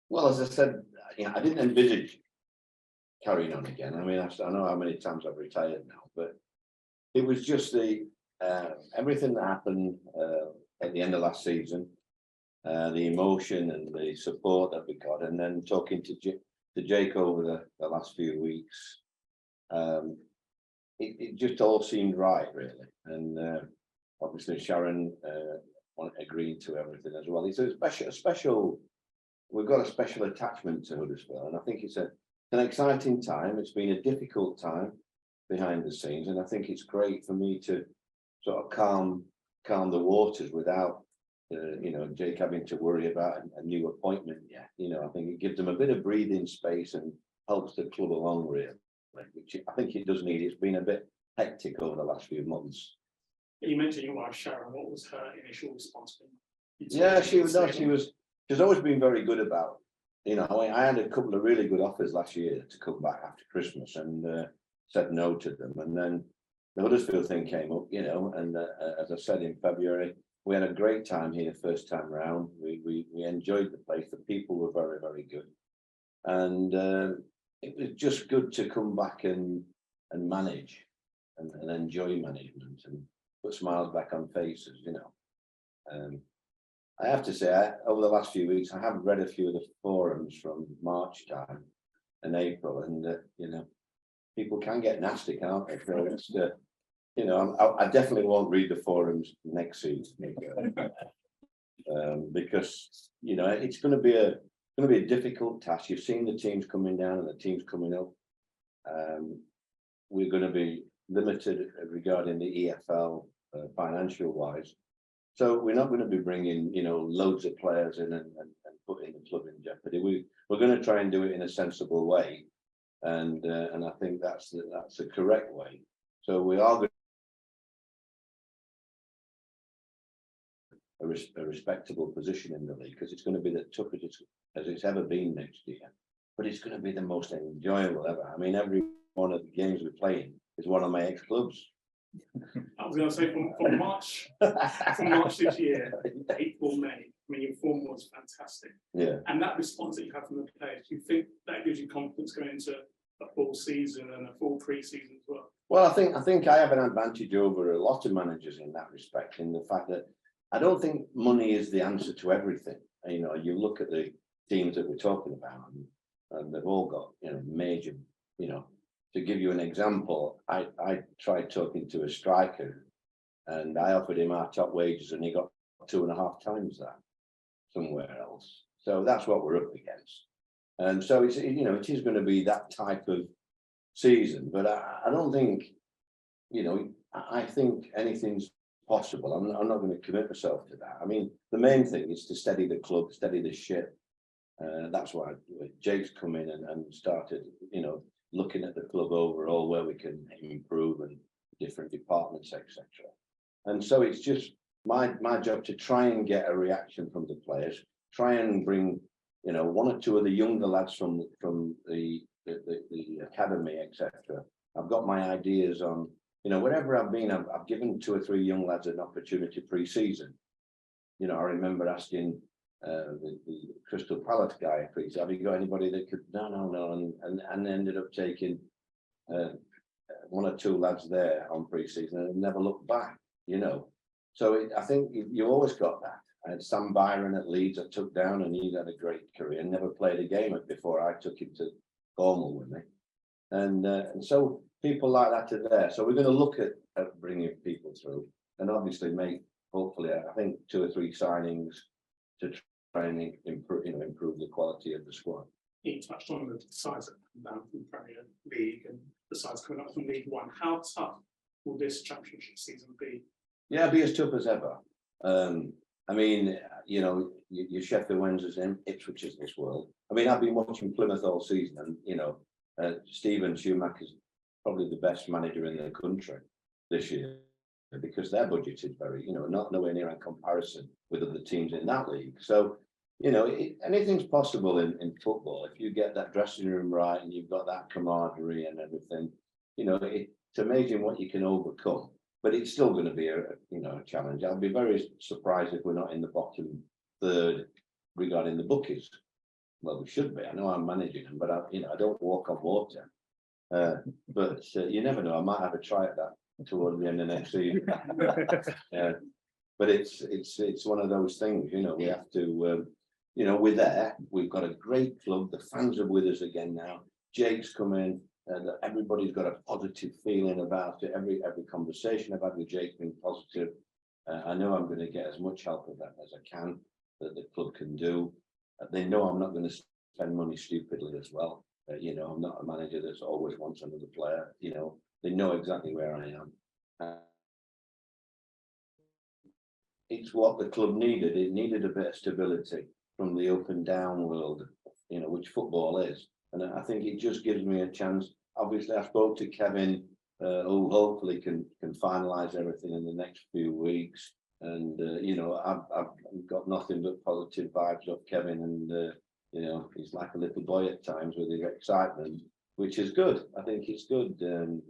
Well, as I said, I didn't envisage carrying on again. I mean, I know how many times I've retired now, but it was just the everything that happened at the end of last season, the emotion and the support that we got, and then talking to Jake over the last few weeks, it just all seemed right, really. And obviously Sharon agreed to everything as well. It's a special. We've got a special attachment to Huddersfield, and I think it's an exciting time. It's been a difficult time behind the scenes, and I think it's great for me to sort of calm the waters without Jake having to worry about a new appointment yet. I think it gives them a bit of breathing space and helps the club along, really, which I think it does need. It's been a bit hectic over the last few months. You mentioned your wife Sharon. What was her initial response? Yeah, she's always been very good about, I had a couple of really good offers last year to come back after Christmas, and said no to them. And then the Huddersfield thing came up, and as I said, in February, we had a great time here first time round. We enjoyed the place. The people were very, very good. And it was just good to come back and manage and enjoy management and put smiles back on faces, I have to say, over the last few weeks, I have read a few of the forums from March time and April, and people can get nasty, can't they? So it's, I definitely won't read the forums next season because it's going to be a difficult task. You've seen the teams coming down and the teams coming up. We're going to be limited regarding the EFL financial wise. So we're not going to be bringing, loads of players in and putting the club in jeopardy. We're going to try and do it in a sensible way, and I think that's the correct way. So we are going a respectable position in the league, because it's going to be the toughest as it's ever been next year. But it's going to be the most enjoyable ever. I mean, every one of the games we're playing is one of my ex-clubs. I was going to say from March this year, April, May. I mean, your form was fantastic. Yeah. And that response that you have from the players, do you think that gives you confidence going into a full season and a full pre-season as well? Well, I think I have an advantage over a lot of managers in that respect, in the fact that I don't think money is the answer to everything. You look at the teams that we're talking about, and they've all got major, to give you an example, I tried talking to a striker, and I offered him our top wages, and he got 2.5 times that somewhere else. So that's what we're up against. And so it's, it is going to be that type of season. But I don't think, I think anything's possible. I'm not going to commit myself to that. I mean, the main thing is to steady the club, steady the ship. That's why Jake's come in and started, looking at the club overall, where we can improve and different departments, etc. And so it's just my job to try and get a reaction from the players, try and bring, one or two of the younger lads from the academy, etc. I've got my ideas on, wherever I've been, I've given 2 or 3 young lads an opportunity pre-season. I remember asking the Crystal Palace guy, please, have you got anybody that could? No, and ended up taking 1 or 2 lads there on pre-season and never looked back. So I think you always got that. I had Sam Byron at Leeds I took down, and he had a great career. Never played a game before I took him to Cornwall with me, and so people like that are there. So we're going to look at bringing people through, and obviously make, hopefully, I think 2 or 3 signings to try and improve the quality of the squad. You touched on the sides that come down from the Premier League and the sides coming up from League One. How tough will this championship season be? Yeah, be as tough as ever. I mean, your Sheffield Wednesdays and Ipswich is this world. I mean, I've been watching Plymouth all season, and Stephen Schumacher's probably the best manager in the country this year, because their budget is very, not nowhere near in comparison with other teams in that league. So, anything's possible in football if you get that dressing room right and you've got that camaraderie and everything. It's amazing what you can overcome. But it's still going to be a challenge. I'll be very surprised if we're not in the bottom third regarding the bookies. well, we should be. I know I'm managing them, but I don't walk on water. But you never know. I might have a try at that towards the end of next season. But it's one of those things. We have to. We're there. We've got a great club. The fans are with us again now. Jake's come in. Everybody's got a positive feeling about it. Every conversation I've had with Jake's been positive. I know I'm going to get as much help of that as I can that the club can do. They know I'm not going to spend money stupidly as well. I'm not a manager that's always wants another player. They know exactly where I am. It's what the club needed. It needed a bit of stability from the up and down world, which football is. And I think it just gives me a chance. Obviously, I spoke to Kevin, who hopefully can finalise everything in the next few weeks. And I've got nothing but positive vibes of Kevin, and he's like a little boy at times with his excitement, which is good. I think it's good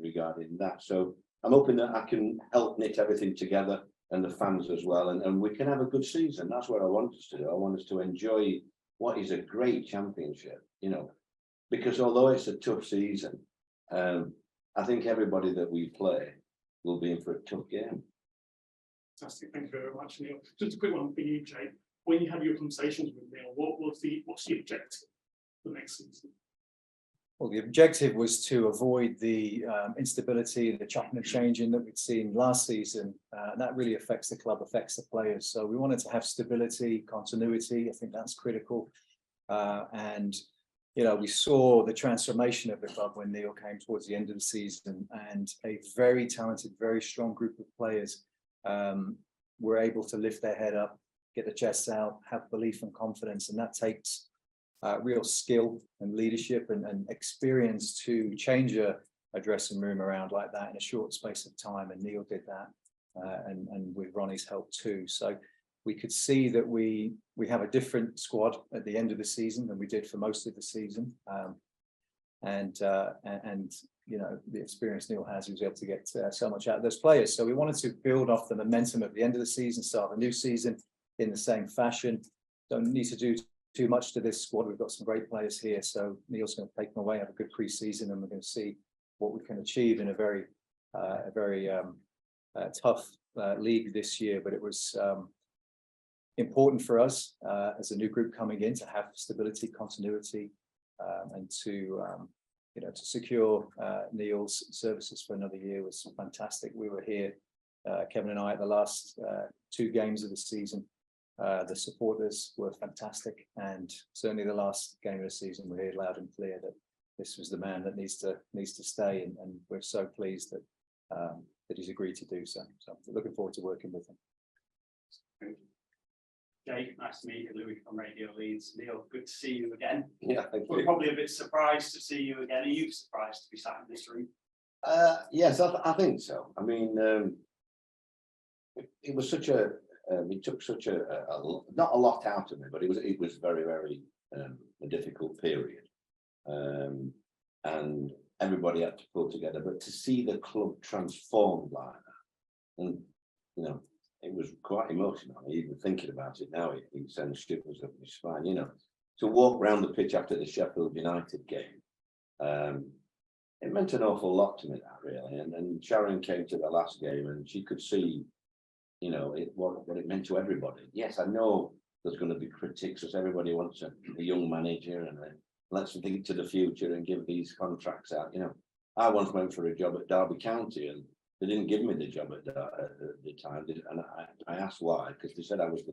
regarding that. So I'm hoping that I can help knit everything together, and the fans as well, and we can have a good season. That's what I want us to do. I want us to enjoy what is a great championship, because although it's a tough season, I think everybody that we play will be in for a tough game. Fantastic, thank you very much, Neil. Just a quick one for you, Jake. When you have your conversations with Neil, what's the objective for next season? Well, the objective was to avoid the instability, the chopping and changing that we'd seen last season. That really affects the club, affects the players. So we wanted to have stability, continuity. I think that's critical. And we saw the transformation of the club when Neil came towards the end of the season, and a very talented, very strong group of players were able to lift their head up, get the chests out, have belief and confidence, and that takes real skill and leadership and experience to change a dressing room around like that in a short space of time. And Neil did that, and with Ronnie's help too. So we could see that we have a different squad at the end of the season than we did for most of the season. And the experience Neil has, he was able to get so much out of those players. So we wanted to build off the momentum at the end of the season, start a new season in the same fashion. Don't need to do too much to this squad. We've got some great players here, so Neil's going to take them away, have a good pre-season, and we're going to see what we can achieve in a very tough league this year. But it was important for us as a new group coming in to have stability, continuity, and to secure Neil's services for another year was fantastic. We were here, Kevin and I, at the last 2 games of the season. The supporters were fantastic, and certainly the last game of the season we heard loud and clear that this was the man that needs to stay, and we're so pleased that he's agreed to do so. So looking forward to working with him. Thank you. Jake, nice to meet you. Louis from Radio Leeds. Neil, good to see you again. Yeah, thank We're you. probably a bit surprised to see you again. Are you surprised to be sat in this room? Yes, I think so. I mean, it was such a. It took such not a lot out of me, but it was very, very a difficult period, and everybody had to pull together. But to see the club transformed like that, and it was quite emotional. Even thinking about it now, it sends shivers up my spine. To walk around the pitch after the Sheffield United game, it meant an awful lot to me. That really, and Sharon came to the last game, and she could see. What it meant to everybody. Yes, I know there's going to be critics, as everybody wants a young manager and let's think to the future and give these contracts out. I once went for a job at Derby County, and they didn't give me the job at the time. And I asked why, because they said I was the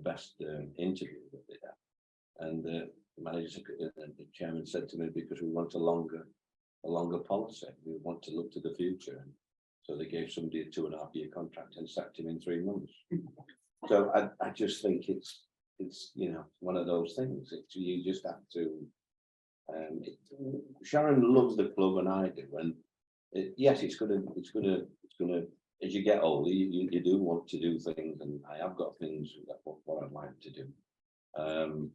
best interview that they had. And the manager, the chairman, said to me, because we want a longer policy. We want to look to the future. And so they gave somebody a 2.5-year contract and sacked him in 3 months. So I just think it's one of those things. You just have to. Sharon loves the club, and I do. And yes, it's gonna. As you get older, you do want to do things, and I have got things that what I'd like to do.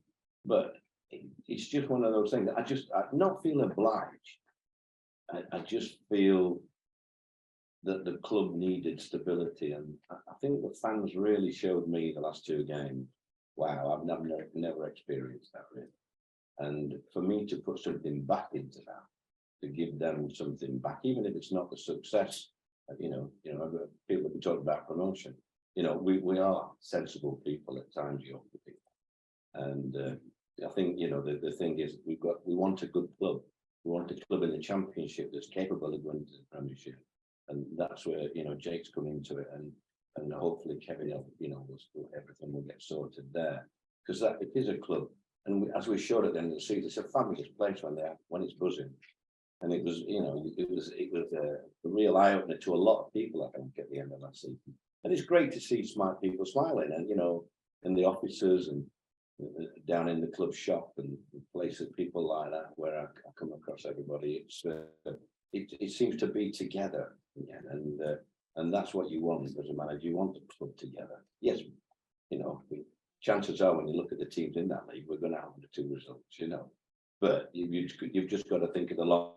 But it's just one of those things. I not feel obliged. I just feel that the club needed stability, and I think the fans really showed me the last 2 games wow, never experienced that really. And for me to put something back into that, to give them something back, even if it's not the success, people have been talking about promotion. We are sensible people at times, young people. And I think, the thing is, we want a good club. We want a club in the Championship that's capable of going to the Premiership. And that's where, Jake's come into it, and hopefully Kevin, everything will get sorted there. Because it is a club. And as we showed at the end of the season, it's a fabulous place when it's buzzing. And it was, it was a real eye opener to a lot of people, I think, at the end of last season. And it's great to see smart people smiling, and in the offices and down in the club shop and places, people like that, where I come across everybody. It seems to be together again, and that's what you want as a manager. You want the club together. Yes, chances are, when you look at the teams in that league, we're going to have the 2 results, but you've just got to think of the long.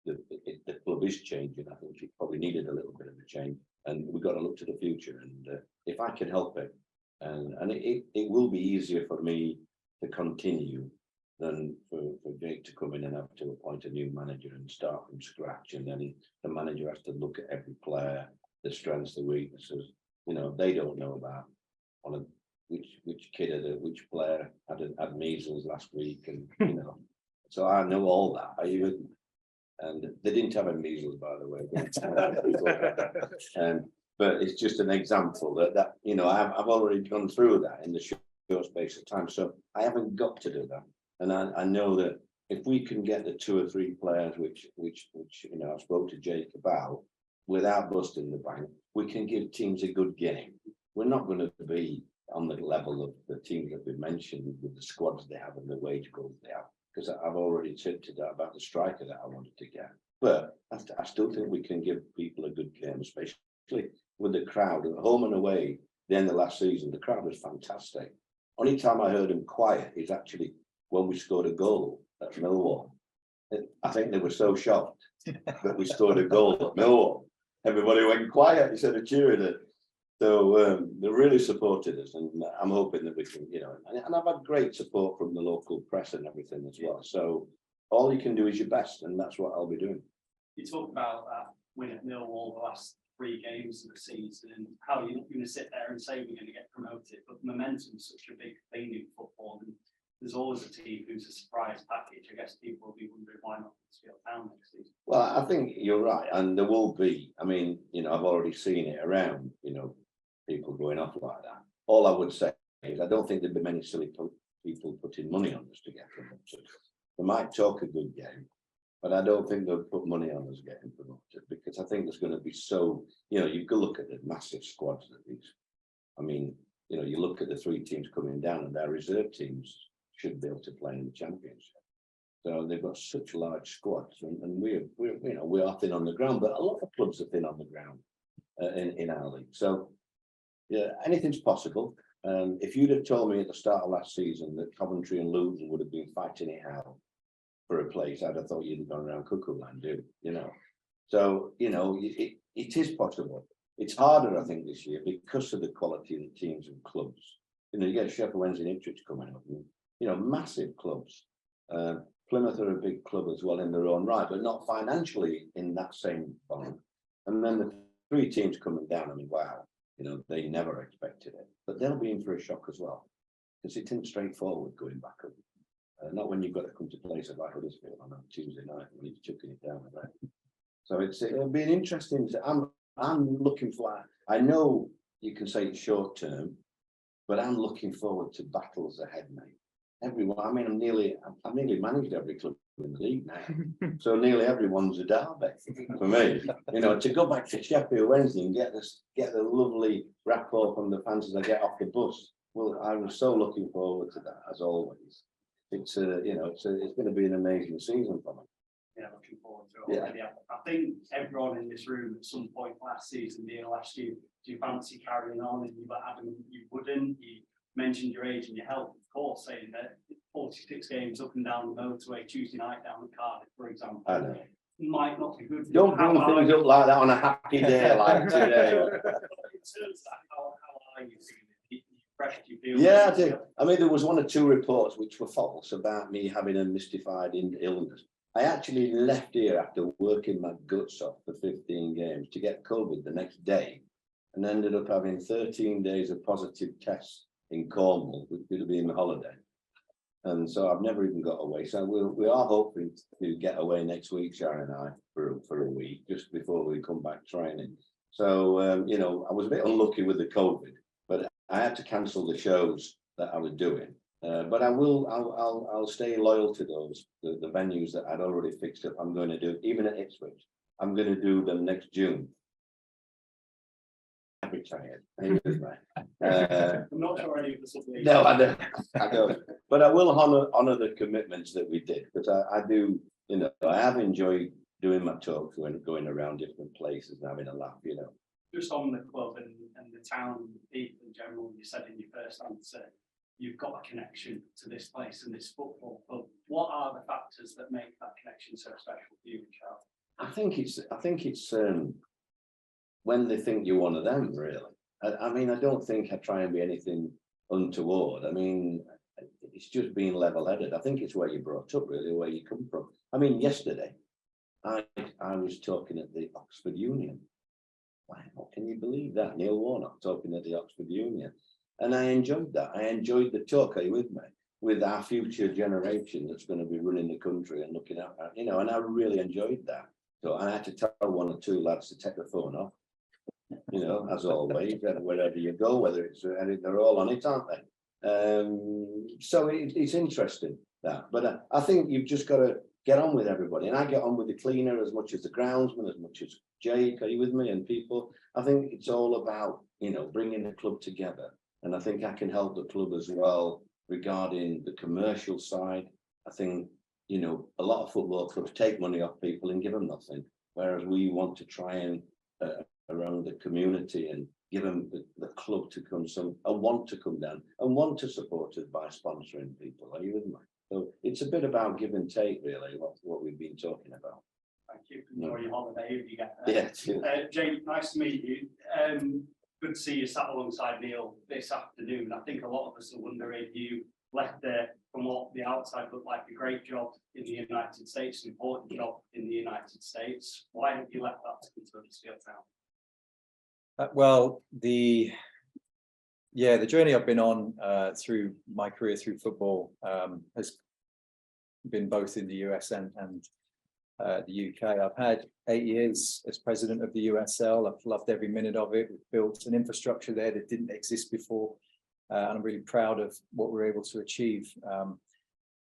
The club is changing. I think it probably needed a little bit of a change, and we've got to look to the future. And if I can help it, and it will be easier for me to continue than for Jake to come in and have to appoint a new manager and start from scratch. And then the manager has to look at every player, the strengths, the weaknesses. They don't know about which player had measles last week, and so I know all that. And they didn't have a measles, by the way. But it's just an example that I've already gone through that in the short space of time, so I haven't got to do that. And I know that if we can get the 2 or 3 players, which I spoke to Jake about, without busting the bank, we can give teams a good game. We're not going to be on the level of the teams that we mentioned with the squads they have and the wage goals they have, because I've already tipped that about the striker that I wanted to get. But I still think we can give people a good game, especially with the crowd. At home and away, the end of last season, the crowd was fantastic. Only time I heard them quiet is actually when we scored a goal at Millwall. I think they were so shocked that we scored a goal at Millwall. Everybody went quiet instead of cheering it. So they really supported us, and I'm hoping that we can, and I've had great support from the local press and everything as well. So all you can do is your best, and that's what I'll be doing. You talked about that win at Millwall the last 3 games of the season, and how you're not going to sit there and say we're going to get promoted, but momentum is such a big thing in football, and there's always a team who's a surprise package. I guess people will be wondering why not Huddersfield Town next season. Well, I think you're right, and there will be. I mean, I've already seen it around, people going off like that. All I would say is I don't think there'd be many silly people putting money on us to get promoted. They might talk a good game, but I don't think they'll put money on us getting promoted, because I think there's going to be you can look at the massive squads that these. I mean, you look at the 3 teams coming down, and their reserve teams should be able to play in the Championship. So they've got such large squads, and we are thin on the ground, but a lot of clubs are thin on the ground in our league. So yeah, anything's possible. If you'd have told me at the start of last season that Coventry and Luton would have been fighting it out for a place, I'd have thought you'd have gone around cuckoo land, So it is possible. It's harder, I think, this year because of the quality of the teams and clubs. You get Sheffield Wednesday and Ipswich coming up, and, massive clubs. Plymouth are a big club as well in their own right, but not financially in that same bond. And then the 3 teams coming down, I mean, wow, they never expected it, but they'll be in for a shock as well, because it isn't straightforward going back up. Not when you've got to come to places like Huddersfield on a Tuesday night when you're chucking it down. Right? So it'll be an interesting. I'm looking for. I know you can say it's short term, but I'm looking forward to battles ahead, mate. Everyone. I mean, I've nearly managed every club in the league now, so nearly everyone's a derby for me. To go back to Sheffield Wednesday and get the lovely rapport from the fans as I get off the bus. Well, I was so looking forward to that, as always. It's it's going to be an amazing season for me. Yeah, looking forward to it already. I think everyone in this room at some point last season, Neil asked you, do you fancy carrying on? And you were adamant you wouldn't. You mentioned your age and your health, of course, saying that 46 games up and down the motorway, Tuesday night down in Cardiff, for example. I know. Might not be good. Don't bring things up like that on a happy day like today. In terms of that, how are you fresh do you feel? Yeah, I do. I mean, there was 1 or 2 reports which were false about me having a mystified illness. I actually left here after working my guts off for 15 games to get COVID the next day, and ended up having 13 days of positive tests in Cornwall, which would have been a holiday. And so I've never even got away. So we are hoping to get away next week, Sharon and I, for a week, just before we come back training. So, you know, I was a bit unlucky with the COVID, but I had to cancel the shows that I was doing. But I'll stay loyal to those, the venues that I'd already fixed up. I'm going to do, even at Ipswich, I'm going to do them next June. I'm retired. I'm not sure any of this will be. No, I don't. But I will honor the commitments that we did, because I do, you know, I have enjoyed doing my talks when going around different places and having a laugh, you know. Just on the club and the town and the people in general, you said in your first answer, you've got a connection to this place and this football club. What are the factors that make that connection so special for you, Charles? I think it's when they think you're one of them, really. I mean, I don't think I try and be anything untoward. I mean, it's just being level-headed. I think it's where you're brought up, really, where you come from. I mean, yesterday, I was talking at the Oxford Union. Wow, can you believe that? Neil Warnock talking at the Oxford Union. And I enjoyed that. I enjoyed the talk, are you with me? With our future generation that's going to be running the country and looking at, you know, and I really enjoyed that. So I had to tell 1 or 2 lads to take the phone off, you know, as always, wherever you go, whether it's, they're all on it, aren't they? So it's interesting that, but I think you've just got to get on with everybody. And I get on with the cleaner as much as the groundsman, as much as Jake, are you with me? And people, I think it's all about, you know, bringing the club together. And I think I can help the club as well regarding the commercial side. I think, you know, a lot of football clubs take money off people and give them nothing, whereas we want to try and around the community and give them the club to come and want to come down and want to support us by sponsoring people. Are you with me? So it's a bit about give and take, really, what we've been talking about. Thank you. Enjoy your holiday if you get there. Yeah. Jake, nice to meet you. Good to see you sat alongside Neil this afternoon. I think a lot of us are wondering, you left there from what the outside looked like a great job in the United States, an important job in the United States. Why have you left that to come to Huddersfield Town? Well, the journey I've been on through my career through football has been both in the US and the UK. I've had 8 years as president of the USL. I've loved every minute of it. We've built an infrastructure there that didn't exist before. And I'm really proud of what we're able to achieve.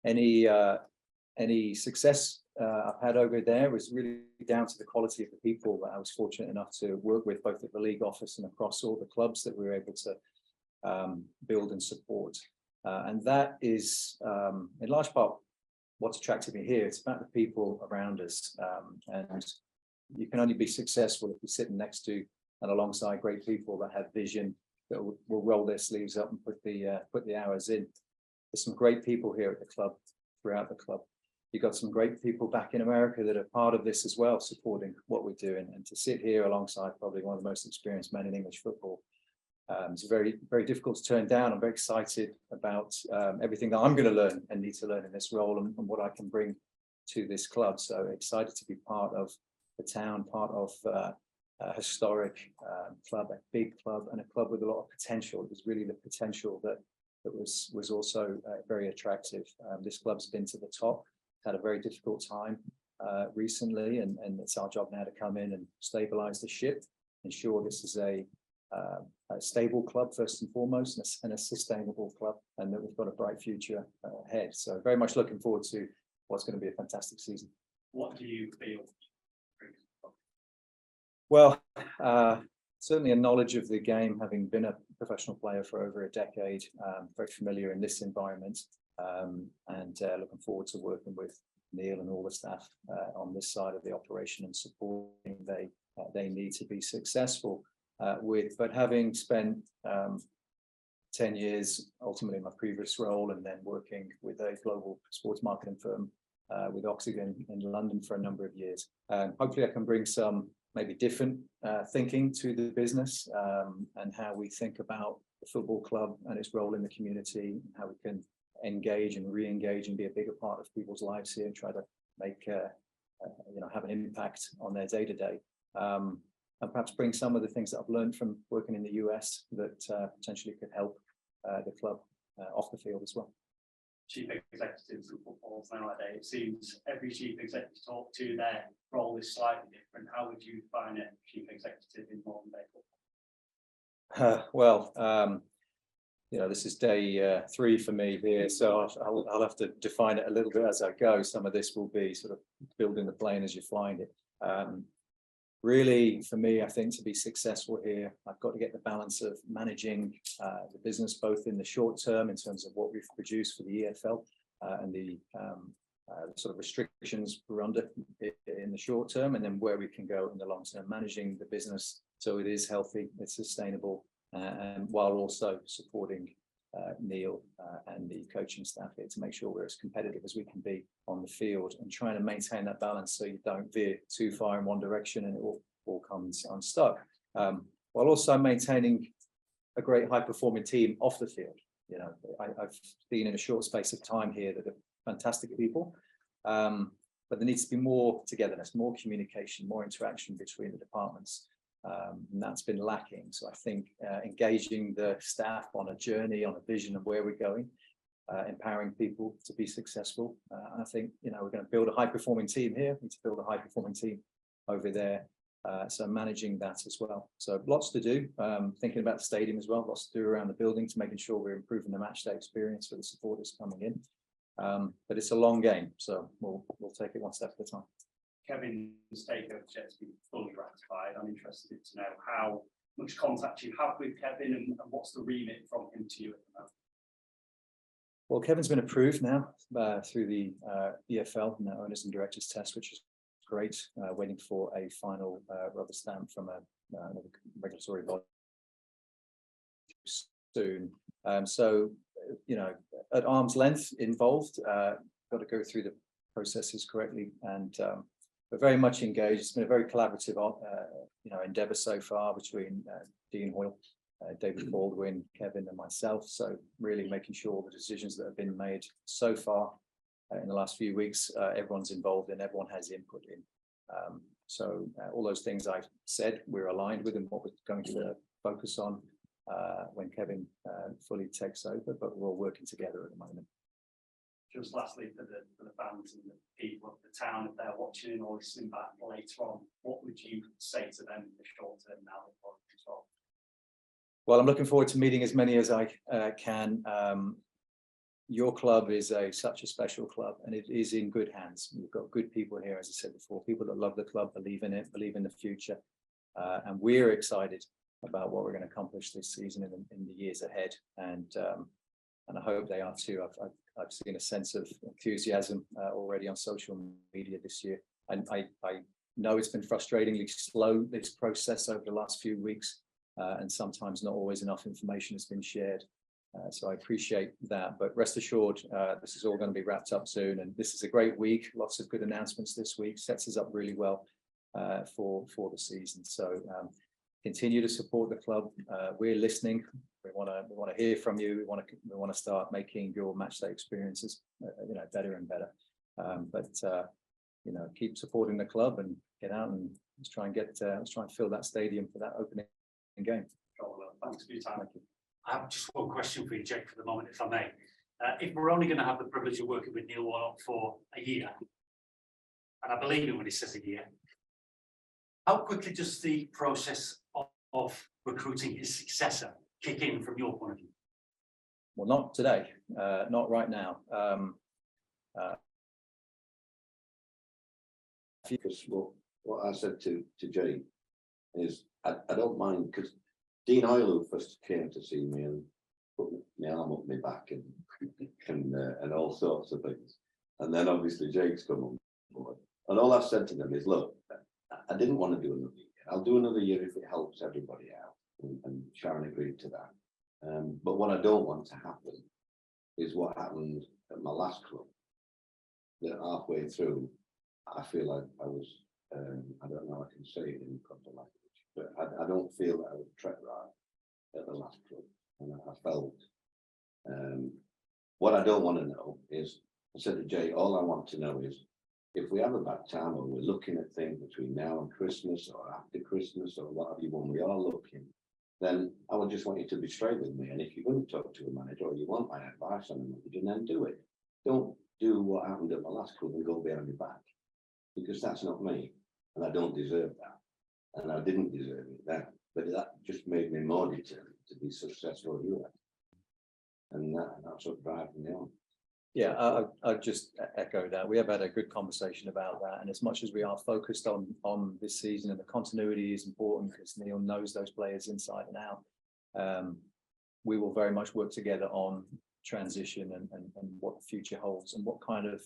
Any success I've had over there was really down to the quality of the people that I was fortunate enough to work with, both at the league office and across all the clubs that we were able to build and support. And that is, in large part, what's attracted me here. It's about the people around us. And you can only be successful if you're sitting next to and alongside great people that have vision, that will roll their sleeves up and put the hours in. There's some great people here at the club, throughout the club. You've got some great people back in America that are part of this as well, supporting what we're doing. And to sit here alongside probably one of the most experienced men in English football, it's very, very difficult to turn down. I'm very excited about everything that I'm going to learn and need to learn in this role and what I can bring to this club. So excited to be part of the town, part of a historic club, a big club, and a club with a lot of potential. It was really the potential that was also very attractive. This club's been to the top, had a very difficult time recently, and it's our job now to come in and stabilize the ship, ensure this is a stable club first and foremost, and a sustainable club, and that we've got a bright future ahead. So very much looking forward to what's going to be a fantastic season. What do you feel? Well, certainly a knowledge of the game, having been a professional player for over a decade, very familiar in this environment, and looking forward to working with Neil and all the staff on this side of the operation and supporting they need to be successful with. But having spent 10 years ultimately in my previous role, and then working with a global sports marketing firm with Oxygen in London for a number of years, hopefully I can bring some maybe different thinking to the business, and how we think about the football club and its role in the community, and how we can engage and re-engage and be a bigger part of people's lives here and try to make have an impact on their day-to-day, and perhaps bring some of the things that I've learned from working in the US that potentially could help the club off the field as well. Chief executives of football nowadays, it seems every chief executive you talk to, their role is slightly different. How would you define a chief executive in modern day football? This is day 3 for me here, so I'll have to define it a little bit as I go. Some of this will be sort of building the plane as you find it. Really, for me, I think to be successful here, I've got to get the balance of managing the business both in the short term in terms of what we've produced for the EFL and the sort of restrictions we're under in the short term, and then where we can go in the long term, managing the business so it is healthy, it's sustainable, and while also supporting Neil and the coaching staff here to make sure we're as competitive as we can be on the field, and trying to maintain that balance so you don't veer too far in one direction and it all comes unstuck, while also maintaining a great high performing team off the field. I've been in a short space of time here that are fantastic people, but there needs to be more togetherness, more communication, more interaction between the departments. And that's been lacking. So I think engaging the staff on a journey, on a vision of where we're going, empowering people to be successful. I think, we're going to build a high performing team here. We need to build a high performing team over there. So managing that as well. So lots to do, thinking about the stadium as well, lots to do around the building to making sure we're improving the match day experience for the supporters coming in. But it's a long game, so we'll take it one step at a time. Kevin's takeover has been fully ratified. I'm interested to know how much contact you have with Kevin and what's the remit from him to you at the moment. Well, Kevin's been approved now through the EFL, owners and directors test, which is great. Waiting for a final rubber stamp from another regulatory body soon. So, at arm's length involved, got to go through the processes correctly, and we're very much engaged. It's been a very collaborative, endeavour so far between Dean Hoyle, David Baldwin, Kevin, and myself. So really making sure the decisions that have been made so far in the last few weeks, everyone's involved and everyone has input in. So all those things I said, we're aligned with, and what we're going to focus on when Kevin fully takes over. But we're all working together at the moment. Just lastly, for the fans and the people of the town, if they're watching or listening back later on, what would you say to them in the short term now that you're in control? Well, I'm looking forward to meeting as many as I can. Your club is such a special club, and it is in good hands. We've got good people here, as I said before, people that love the club, believe in it, believe in the future, and we're excited about what we're going to accomplish this season in the years ahead. And I hope they are too. I've seen a sense of enthusiasm already on social media this year. And I know it's been frustratingly slow, this process over the last few weeks, and sometimes not always enough information has been shared. So I appreciate that. But rest assured, this is all going to be wrapped up soon. And this is a great week. Lots of good announcements this week. Sets us up really well for the season. So continue to support the club. We're listening. We want to hear from you. We want to start making your matchday experiences, better and better. But keep supporting the club and get out and let's try and fill that stadium for that opening game. Thanks for your time. Thank you. I have just one question for you, Jake, for the moment, if I may. If we're only going to have the privilege of working with Neil Warnock for a year, and I believe him when he says a year, how quickly does the process of recruiting his successor kick in from your point of view? Well, not today, not right now. Because what I said to Jay is I don't mind, because Dean Hoyle, who first came to see me and put my arm up my back and all sorts of things, and then obviously Jake's come on board, and all I've said to them is, look, I didn't want to do another year. I'll do another year if it helps everybody out, and Sharon agreed to that. But what I don't want to happen is what happened at my last club. That halfway through, I feel like I was, I don't know how I can say it in proper language, but I don't feel that I was tread right at the last club. and I felt. What I don't want to know is, I said to Jay, all I want to know is, if we have a bad time or we're looking at things between now and Christmas or after Christmas or what have you, when we are looking, then I would just want you to be straight with me. And if you're going to talk to a manager or you want my advice on a manager, then do it. Don't do what happened at my last club and go behind your back, because that's not me, and I don't deserve that, and I didn't deserve it then. But that just made me more determined to be successful here, and that's what drives me on. Yeah, I just echo that. We have had a good conversation about that, and as much as we are focused on this season, and the continuity is important because Neil knows those players inside and out, we will very much work together on transition and what the future holds, and what kind of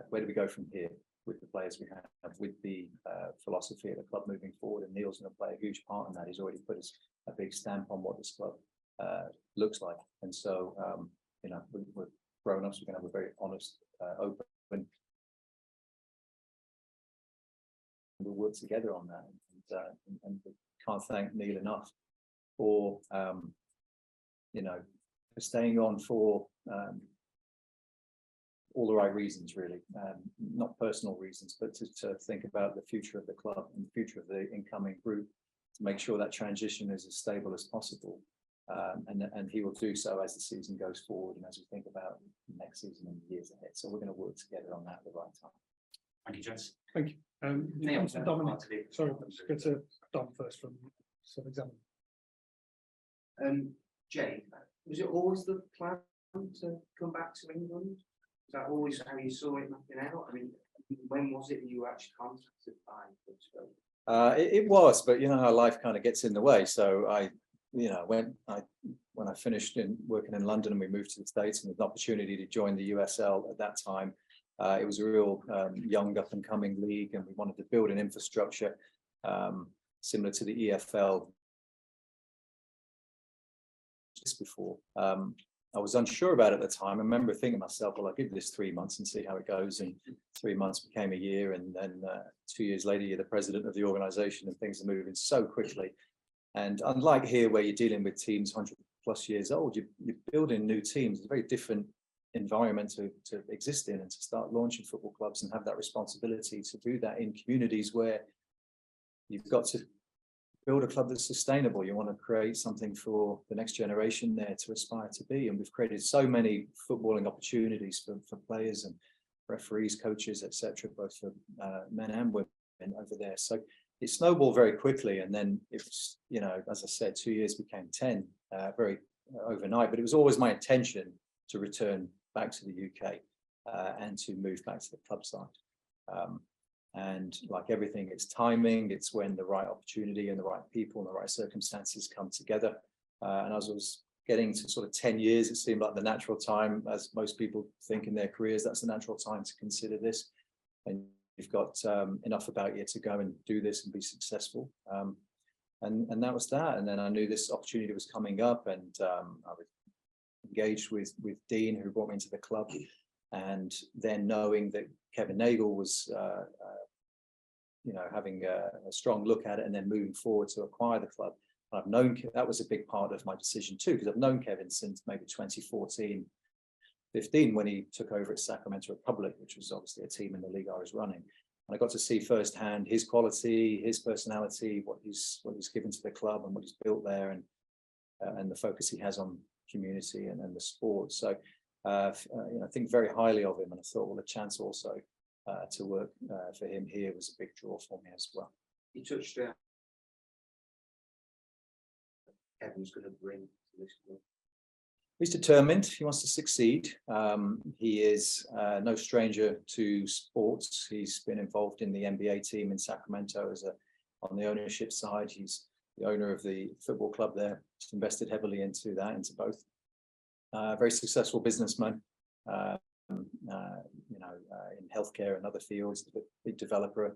where do we go from here with the players we have, with the philosophy of the club moving forward. And Neil's going to play a huge part in that. He's already put a big stamp on what this club looks like, and so you know, we're grown-ups. We're going to have a very honest, open, we'll work together on that, and we can't thank Neil enough for you know, for staying on for all the right reasons, really, not personal reasons, but to think about the future of the club and the future of the incoming group, to make sure that transition is as stable as possible. And he will do so as the season goes forward and as we think about next season and the years ahead. So we're going to work together on that at the right time. Thank you, Jess. Thank you. Neil, Dominic, sorry, let's go to Dom first from Southern Examiner. Jay, was it always the plan to come back to England? Was that always how you saw it mapping out? I mean, when was it you were actually contacted by Huddersfield? It was, but you know how life kind of gets in the way. So when I finished working in London and we moved to the States, and had an opportunity to join the USL at that time, it was a real young up and coming league, and we wanted to build an infrastructure similar to the EFL. Just before, I was unsure about it at the time. I remember thinking to myself, well, I'll give this 3 months and see how it goes. And 3 months became a year, and then 2 years later, you're the president of the organisation, and things are moving so quickly. And unlike here, where you're dealing with teams 100+ years old, you're building new teams. It's a very different environment to exist in, and to start launching football clubs and have that responsibility to do that in communities where you've got to build a club that's sustainable. You want to create something for the next generation there to aspire to be. And we've created so many footballing opportunities for players and referees, coaches, etc., both for men and women over there. So it snowballed very quickly, and then it was, you know, as I said, 2 years became 10 very overnight. But it was always my intention to return back to the UK and to move back to the club side. And like everything, it's timing. It's when the right opportunity and the right people and the right circumstances come together. And as I was getting to sort of 10 years, it seemed like the natural time, as most people think in their careers, that's the natural time to consider this. And you've got enough about you to go and do this and be successful. And that was that. And then I knew this opportunity was coming up, and I was engaged with Dean, who brought me into the club. And then knowing that Kevin Nagel was, having a strong look at it, and then moving forward to acquire the club. I've known that was a big part of my decision too, because I've known Kevin since maybe 2014, 15, when he took over at Sacramento Republic, which was obviously a team in the league I was running. And I got to see firsthand his quality, his personality, what he's given to the club and what he's built there, and the focus he has on community and the sport. So I think very highly of him, and I thought, well, a chance also to work for him here was a big draw for me as well. You touched Kevin's going to bring to this club. He's determined. He wants to succeed. He is no stranger to sports. He's been involved in the NBA team in Sacramento on the ownership side. He's the owner of the football club there. He's invested heavily into both. Very successful businessman, in healthcare and other fields, a big developer,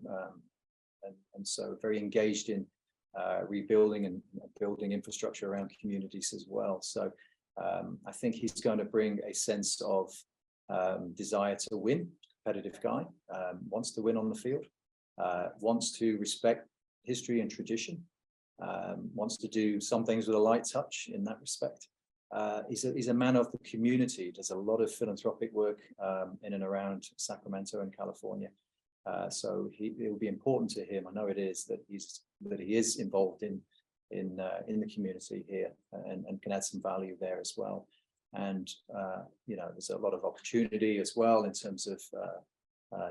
and so very engaged in rebuilding and building infrastructure around communities as well. So I think he's going to bring a sense of desire to win, competitive guy, wants to win on the field, wants to respect history and tradition, wants to do some things with a light touch in that respect. He's a man of the community, does a lot of philanthropic work in and around Sacramento and California. So it will be important to him. I know it is that he is involved in the community here and can add some value there as well. And there's a lot of opportunity as well in terms of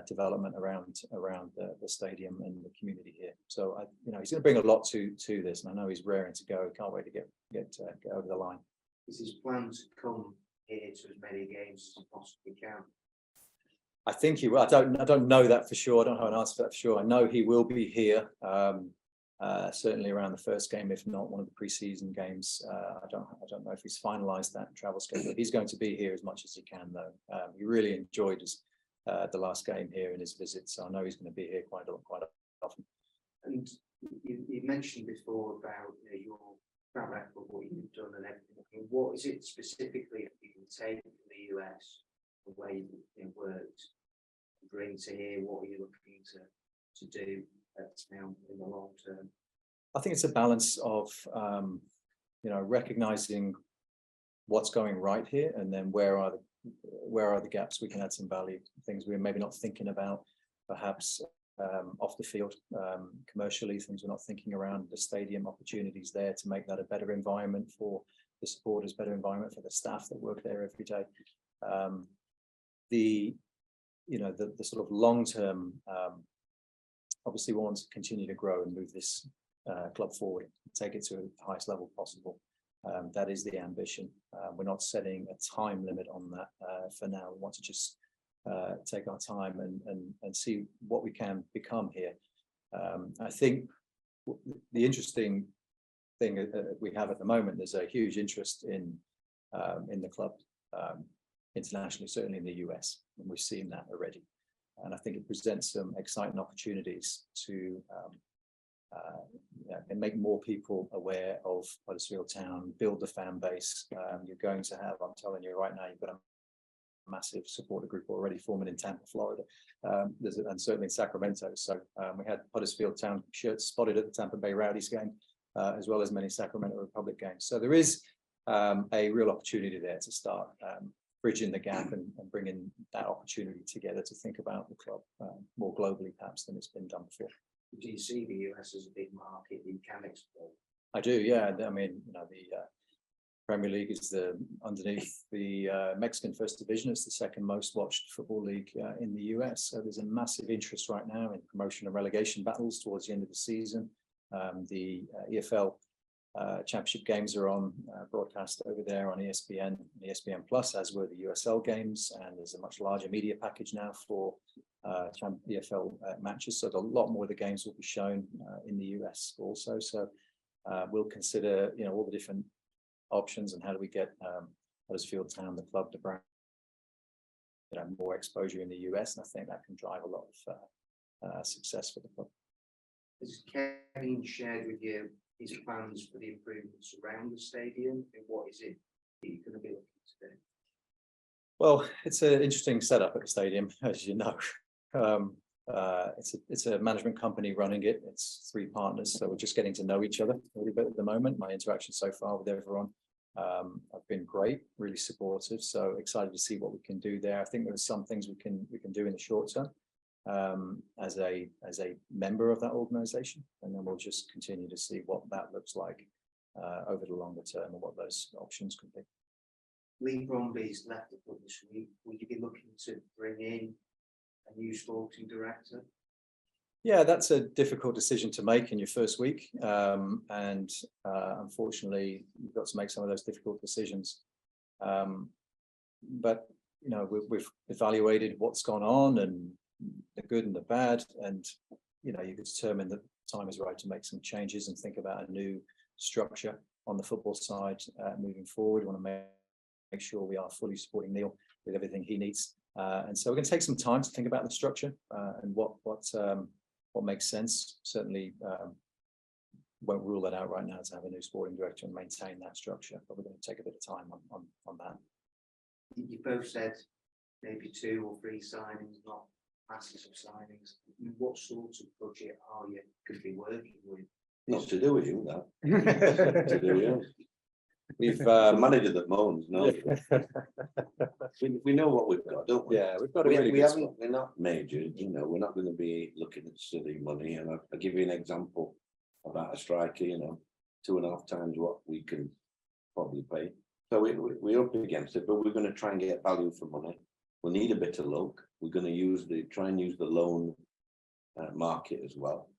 development around the stadium and the community here. So he's going to bring a lot to this, and I know he's raring to go. Can't wait to get over the line. Is his plan to come here to as many games as he possibly can? I think he will. I don't know that for sure. I don't have an answer for that for sure. I know he will be here. Certainly around the first game, if not one of the pre-season games. I don't know if he's finalised that travel schedule. He's going to be here as much as he can, though. He really enjoyed the last game here in his visit, so I know he's going to be here quite often. And you mentioned before about your track record, what you've done and everything. I mean, what is it specifically that you can take from the US, the way you've worked, bring to here? What are you looking to do at Town in the long term? I think it's a balance of recognizing what's going right here, and then where are the gaps we can add some value, things we're maybe not thinking about, perhaps off the field, commercially, things we're not thinking around the stadium, opportunities there to make that a better environment for the supporters, better environment for the staff that work there every day. The sort of long term, obviously we want to continue to grow and move this club forward, take it to the highest level possible. That is the ambition. We're not setting a time limit on that for now. We want to just take our time and see what we can become here. I think the interesting thing we have at the moment, there's a huge interest in the club internationally, certainly in the US, and we've seen that already. And I think it presents some exciting opportunities to and make more people aware of Huddersfield Town, build the fan base. You're going to have, I'm telling you right now, you've got a massive supporter group already forming in Tampa, Florida, and certainly in Sacramento. So we had Huddersfield Town shirts spotted at the Tampa Bay Rowdies game, as well as many Sacramento Republic games. So there is a real opportunity there to start bridging the gap and bringing that opportunity together to think about the club more globally, perhaps, than it's been done before. Do you see the US as a big market you can explore? I do, yeah. I mean, the Premier League is underneath the Mexican First Division. It's the second most watched football league in the US. So there's a massive interest right now in promotion and relegation battles towards the end of the season. The EFL Championship games are on broadcast over there on ESPN, ESPN Plus, as were the USL games, and there's a much larger media package now for EFL matches. So a lot more of the games will be shown in the US also. So we'll consider, all the different options and how do we get Huddersfield Town, the club, to bring more exposure in the US, and I think that can drive a lot of success for the club. Has Kevin shared with you his plans for the improvements around the stadium, and what is it that you're going to be looking to do? Well, it's an interesting setup at the stadium, as you know. It's a management company running it. It's 3 partners, so we're just getting to know each other a little bit at the moment. My interaction so far with everyone have been great, really supportive. So excited to see what we can do there. I think there's some things we can do in the short term as a member of that organisation, and then we'll just continue to see what that looks like over the longer term and what those options could be. Lee Bromby's left the club this week. Will you be looking to bring in a new sporting director? Yeah, that's a difficult decision to make in your first week, and unfortunately, you've got to make some of those difficult decisions. But we've evaluated what's gone on and the good and the bad, and you can determine that the time is right to make some changes and think about a new structure on the football side moving forward. We want to make sure we are fully supporting Neil with everything he needs. And so we're going to take some time to think about the structure and what makes sense. Certainly won't rule that out right now to have a new sporting director and maintain that structure, but we're going to take a bit of time on that. You both said maybe 2 or 3 signings, not masses of signings. What sort of budget are you going to be working with Not to do with you, that. To do with you. We've, The manager that moans, no. We know what we've got, don't we? yeah, we've got a We, really we good haven't, squad. we're not major, you know, we're not going to be looking at silly money. And I'll give you an example about a striker, you know, 2.5 times what we can probably pay. So we're up against it, but we're going to try and get value for money. We'll need a bit of luck. We're going to try and use the loan market as well.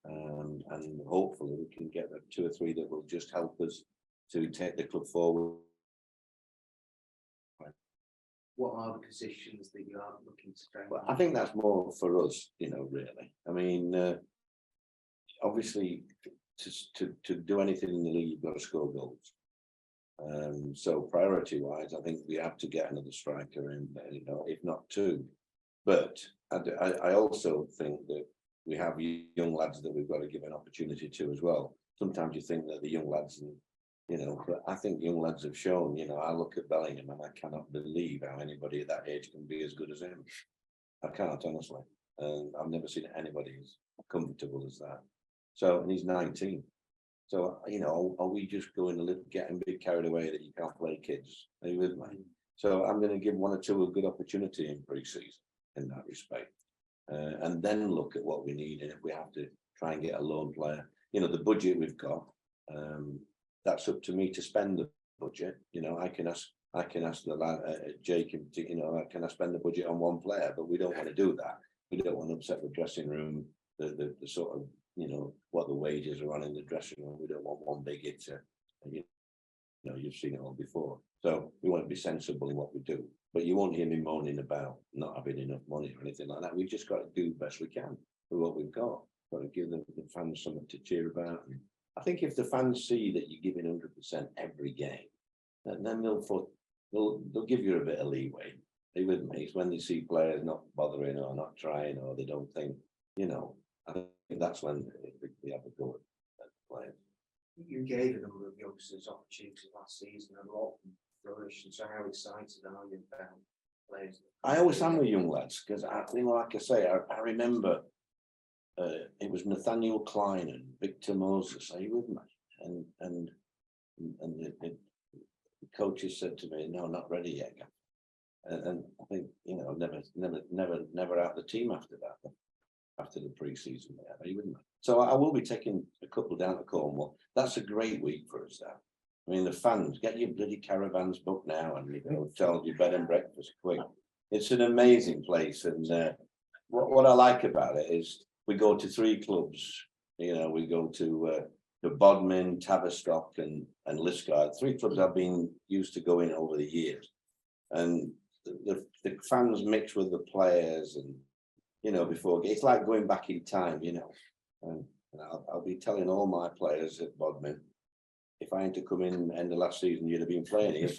And hopefully we can get 2 or 3 that will just help us to take the club forward. What are the positions that you are looking to strengthen? Well, I think that's more for us, you know, really. I mean, obviously, to do anything in the league, you've got to score goals. So priority-wise, I think we have to get another striker in, you know, if not 2. But I also think that we have young lads that we've got to give an opportunity to as well. Sometimes you think that the young lads, and you know, but I think young lads have shown, you know, I look at Bellingham and I cannot believe how anybody at that age can be as good as him. I can't, honestly. I've never seen anybody as comfortable as that. So, and he's 19. So, you know, are we just going a little, getting big carried away that you can't play kids? Are you with me? So I'm going to give 1 or 2 a good opportunity in pre-season in that respect. And then look at what we need. And if we have to try and get a loan player, you know, the budget we've got, that's up to me to spend the budget. You know, I can ask the lad, Jake, you know, can I spend the budget on 1 player? But we don't want to do that. We don't want to upset the dressing room, the sort of, you know, what the wages are on in the dressing room. We don't want 1 big hit to, you know, you've seen it all before. So we want to be sensible in what we do. But you won't hear me moaning about not having enough money or anything like that. We've just got to do the best we can with what we've got. Got to give the fans something to cheer about. And I think if the fans see that you're giving 100% every game, then they'll give you a bit of leeway. Are you with me? It's when they see players not bothering or not trying, or they don't think, you know, I think that's when they have a go at players. You gave a number of youngsters opportunities last season, and a lot of them flourished. And so, how excited are you about players? I always am with young lads because I think, like I say, I remember it was Nathaniel Klein and Victor Moses. Are you with me? And the coaches said to me, "No, not ready yet." And I think, you know, never out the team after that. After the pre-season, are you with me? So I will be taking a couple down to Cornwall. That's a great week for us. That, I mean, the fans, get your bloody caravans booked now, and you know, tell your bed and breakfast quick. It's an amazing place, and what I like about it is we go to 3 clubs. You know, we go to Bodmin, Tavistock, and Liskeard. 3 clubs I've been used to going over the years, and the fans mix with the players, and you know, before it's like going back in time, you know. And I'll be telling all my players at Bodmin, if I ain't to come in end of last season, you'd have been playing here.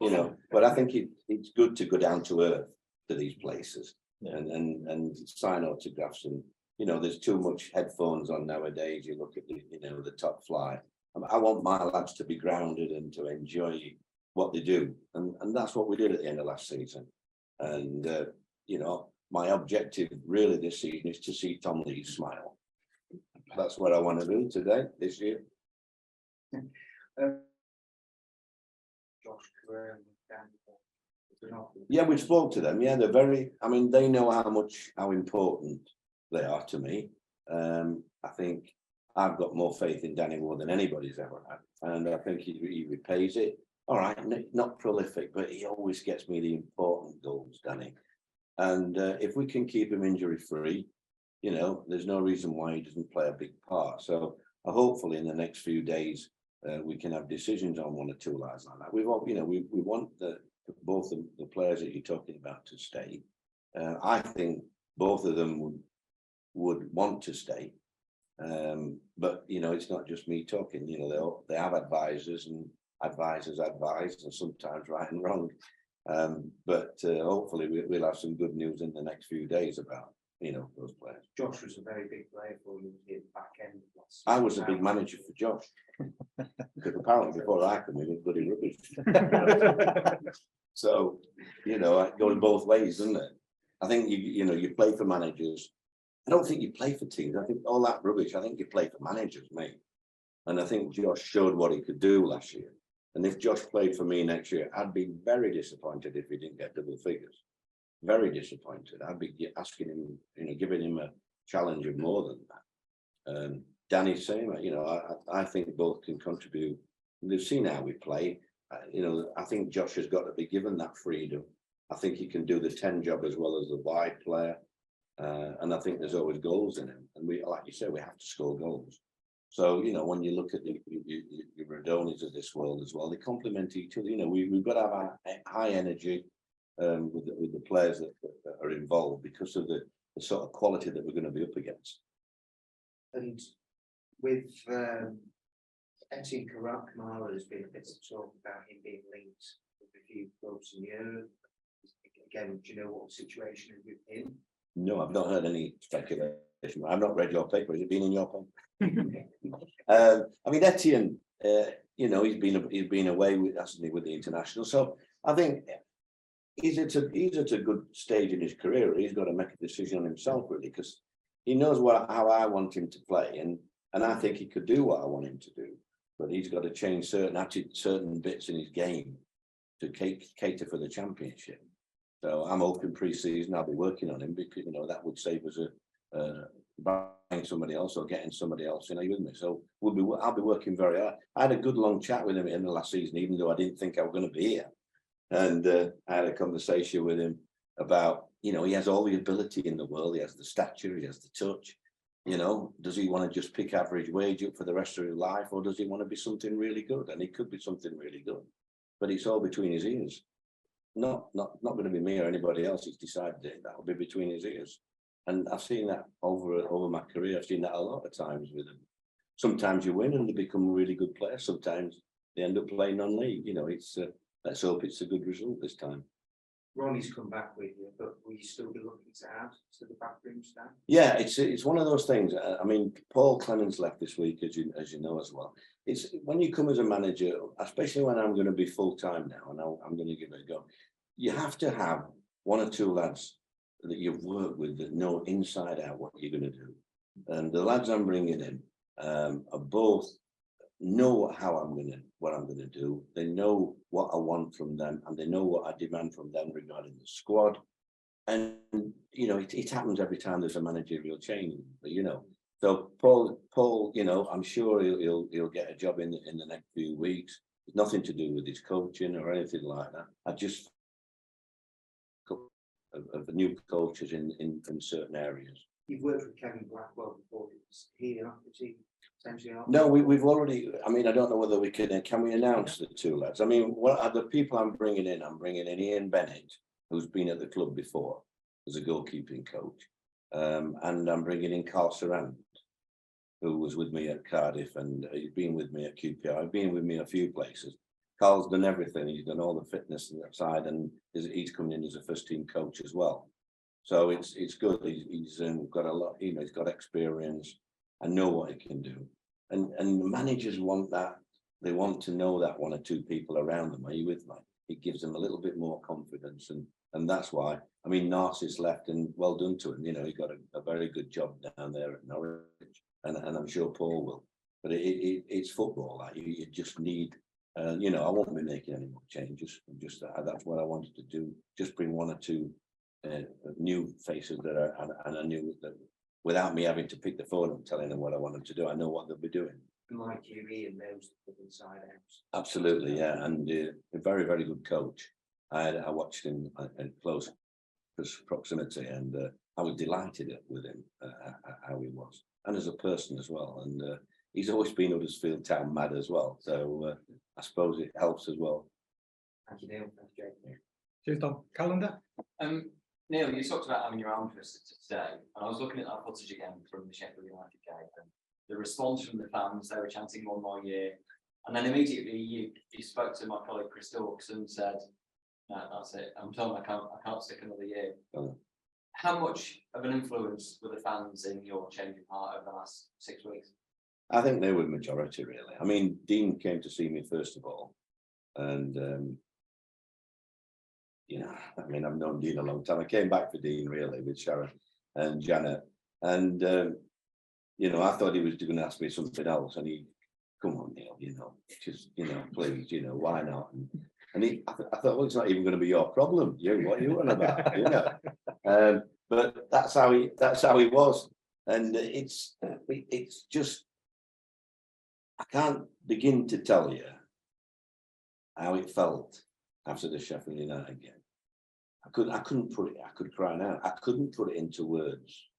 You know, but I think it's good to go down to earth to these places, yeah, and sign autographs. And you know, there's too much headphones on nowadays. You look at the, you know, the top flight. I want my lads to be grounded and to enjoy what they do, and that's what we did at the end of last season. And you know, my objective really this season is to see Tom Lee smile. That's what I want to do today, this year. Yeah, we spoke to them. Yeah, they're very, I mean, they know how important they are to me. I think I've got more faith in Danny Ward than anybody's ever had. And I think he repays it. All right, not prolific, but he always gets me the important goals, Danny. And if we can keep him injury free, you know, there's no reason why he doesn't play a big part. So hopefully in the next few days, we can have decisions on 1 or 2 lads like that. We want, you know, we want both the players that you're talking about to stay. I think both of them would want to stay. But, you know, it's not just me talking, you know, they have advisors, and advisors advise, and sometimes right and wrong. But hopefully we'll have some good news in the next few days about, you know, those players. Josh was a very big player for you at the back end. I was a big manager for Josh. Because apparently before I came, he was bloody rubbish. So, you know, going both ways, isn't it? I think you know, you play for managers I don't think you play for teams. I think all that rubbish. I think you play for managers, mate. And I think Josh showed what he could do last year. And if Josh played for me next year, I'd be very disappointed if he didn't get double figures. Very disappointed. I'd be asking him, giving him a challenge of more than that. Danny, same. I think both can contribute. They've seen how we play. I think Josh has got to be given that freedom. I think he can do the 10 job as well as the wide player. And I think there's always goals in him. And we, like you said, we have to score goals. So, when you look at the Radonis of this world as well, they complement each other. We've got to have a high energy with the players that are involved because of the sort of quality that we're going to be up against. And with Etienne Kamara, there's been a bit of talk about him being linked with a few clubs in Europe. Again, do you know what the situation is with him? No, I've not heard any speculation. I've not read your paper. Has it been in your paper? I mean, Etienne, he's been away with, hasn't he, with the international. So I think he's at a good stage in his career. He's got to make a decision on himself, really, because he knows how I want him to play, and I think he could do what I want him to do. But he's got to change certain bits in his game to cater for the championship. So I'm hoping pre-season I'll be working on him because that would save us buying somebody else or getting somebody else. Are you with me? So I'll be working very hard. I had a good long chat with him in the last season, even though I didn't think I was going to be here. And I had a conversation with him about he has all the ability in the world. He has the stature, he has the touch. Does he want to just pick average wage up for the rest of his life, or does he want to be something really good? And he could be something really good, but it's all between his ears. Not going to be me or anybody else. He's decided it. That will be between his ears. And I've seen that over my career. I've seen that a lot of times with them. Sometimes you win and they become a really good player. Sometimes they end up playing non-league. It's let's hope it's a good result this time. Ronnie's come back with you, but will you still be looking to add to the backroom staff? Yeah, it's one of those things. I mean, Paul Clemens left this week, as you know as well. It's when you come as a manager, especially when I'm going to be full time now, and I'm going to give it a go. You have to have one or two lads that you've worked with that know inside out what you're going to do. And the lads I'm bringing in are both know what I'm going to do. They know what I want from them, and they know what I demand from them regarding the squad. And it happens every time there's a managerial change. So Paul, I'm sure he'll get a job in the next few weeks. It's nothing to do with his coaching or anything like that. I just of the new coaches in certain areas. You've worked with Kevin Blackwell before. Is he an opportunity? No, we've already. I mean, I don't know whether we can we announce the two lads? I mean, what are the people I'm bringing in? I'm bringing in Ian Bennett, who's been at the club before as a goalkeeping coach, and I'm bringing in Carl Sarand, who was with me at Cardiff, and he's been with me at QPR. He's been with me a few places. Carl's done everything. He's done all the fitness side, and he's coming in as a first team coach as well. So it's good. He's got a lot. He's got experience. I know what he can do, and the managers want that. They want to know that one or two people around them. Are you with me? It gives them a little bit more confidence, and that's why. I mean, Narcis left, and well done to him. He got a very good job down there at Norwich, and I'm sure Paul will. But it's football. Like you just need. I won't be making any more changes. That's what I wanted to do. Just bring one or two new faces that are, and I knew that. Without me having to pick the phone and telling them what I want them to do, I know what they'll be doing. Like you, Ian knows the inside out. Absolutely, yeah, and a very, very good coach. I watched him in close proximity, and I was delighted with him, how he was, and as a person as well. And he's always been Huddersfield Town mad as well, so I suppose it helps as well. Thank you, Neil. Thank you, Jake. Cheers, Tom. Calendar. Neil, you talked about having your arm twisted today, and I was looking at that footage again from the Sheffield United game, and the response from the fans, they were chanting 1 more year, and then immediately you spoke to my colleague Chris Dawkes and said, "No, that's it. I'm done. I can't stick another year." Oh. How much of an influence were the fans in your change of heart over the last 6 weeks? I think they were the majority, really. I mean, Dean came to see me first of all, and I mean, I've known Dean a long time. I came back for Dean really with Sharon and Janet, And you know, I thought he was going to ask me something else, and he, come on, Neil, you know, just, you know, please, you know, why not? And I thought, well, it's not even going to be your problem. What are you on about? You know, but that's how he was, and it's just, I can't begin to tell you how it felt after the Sheffield United game. I couldn't put it. I could cry now. I couldn't put it into words.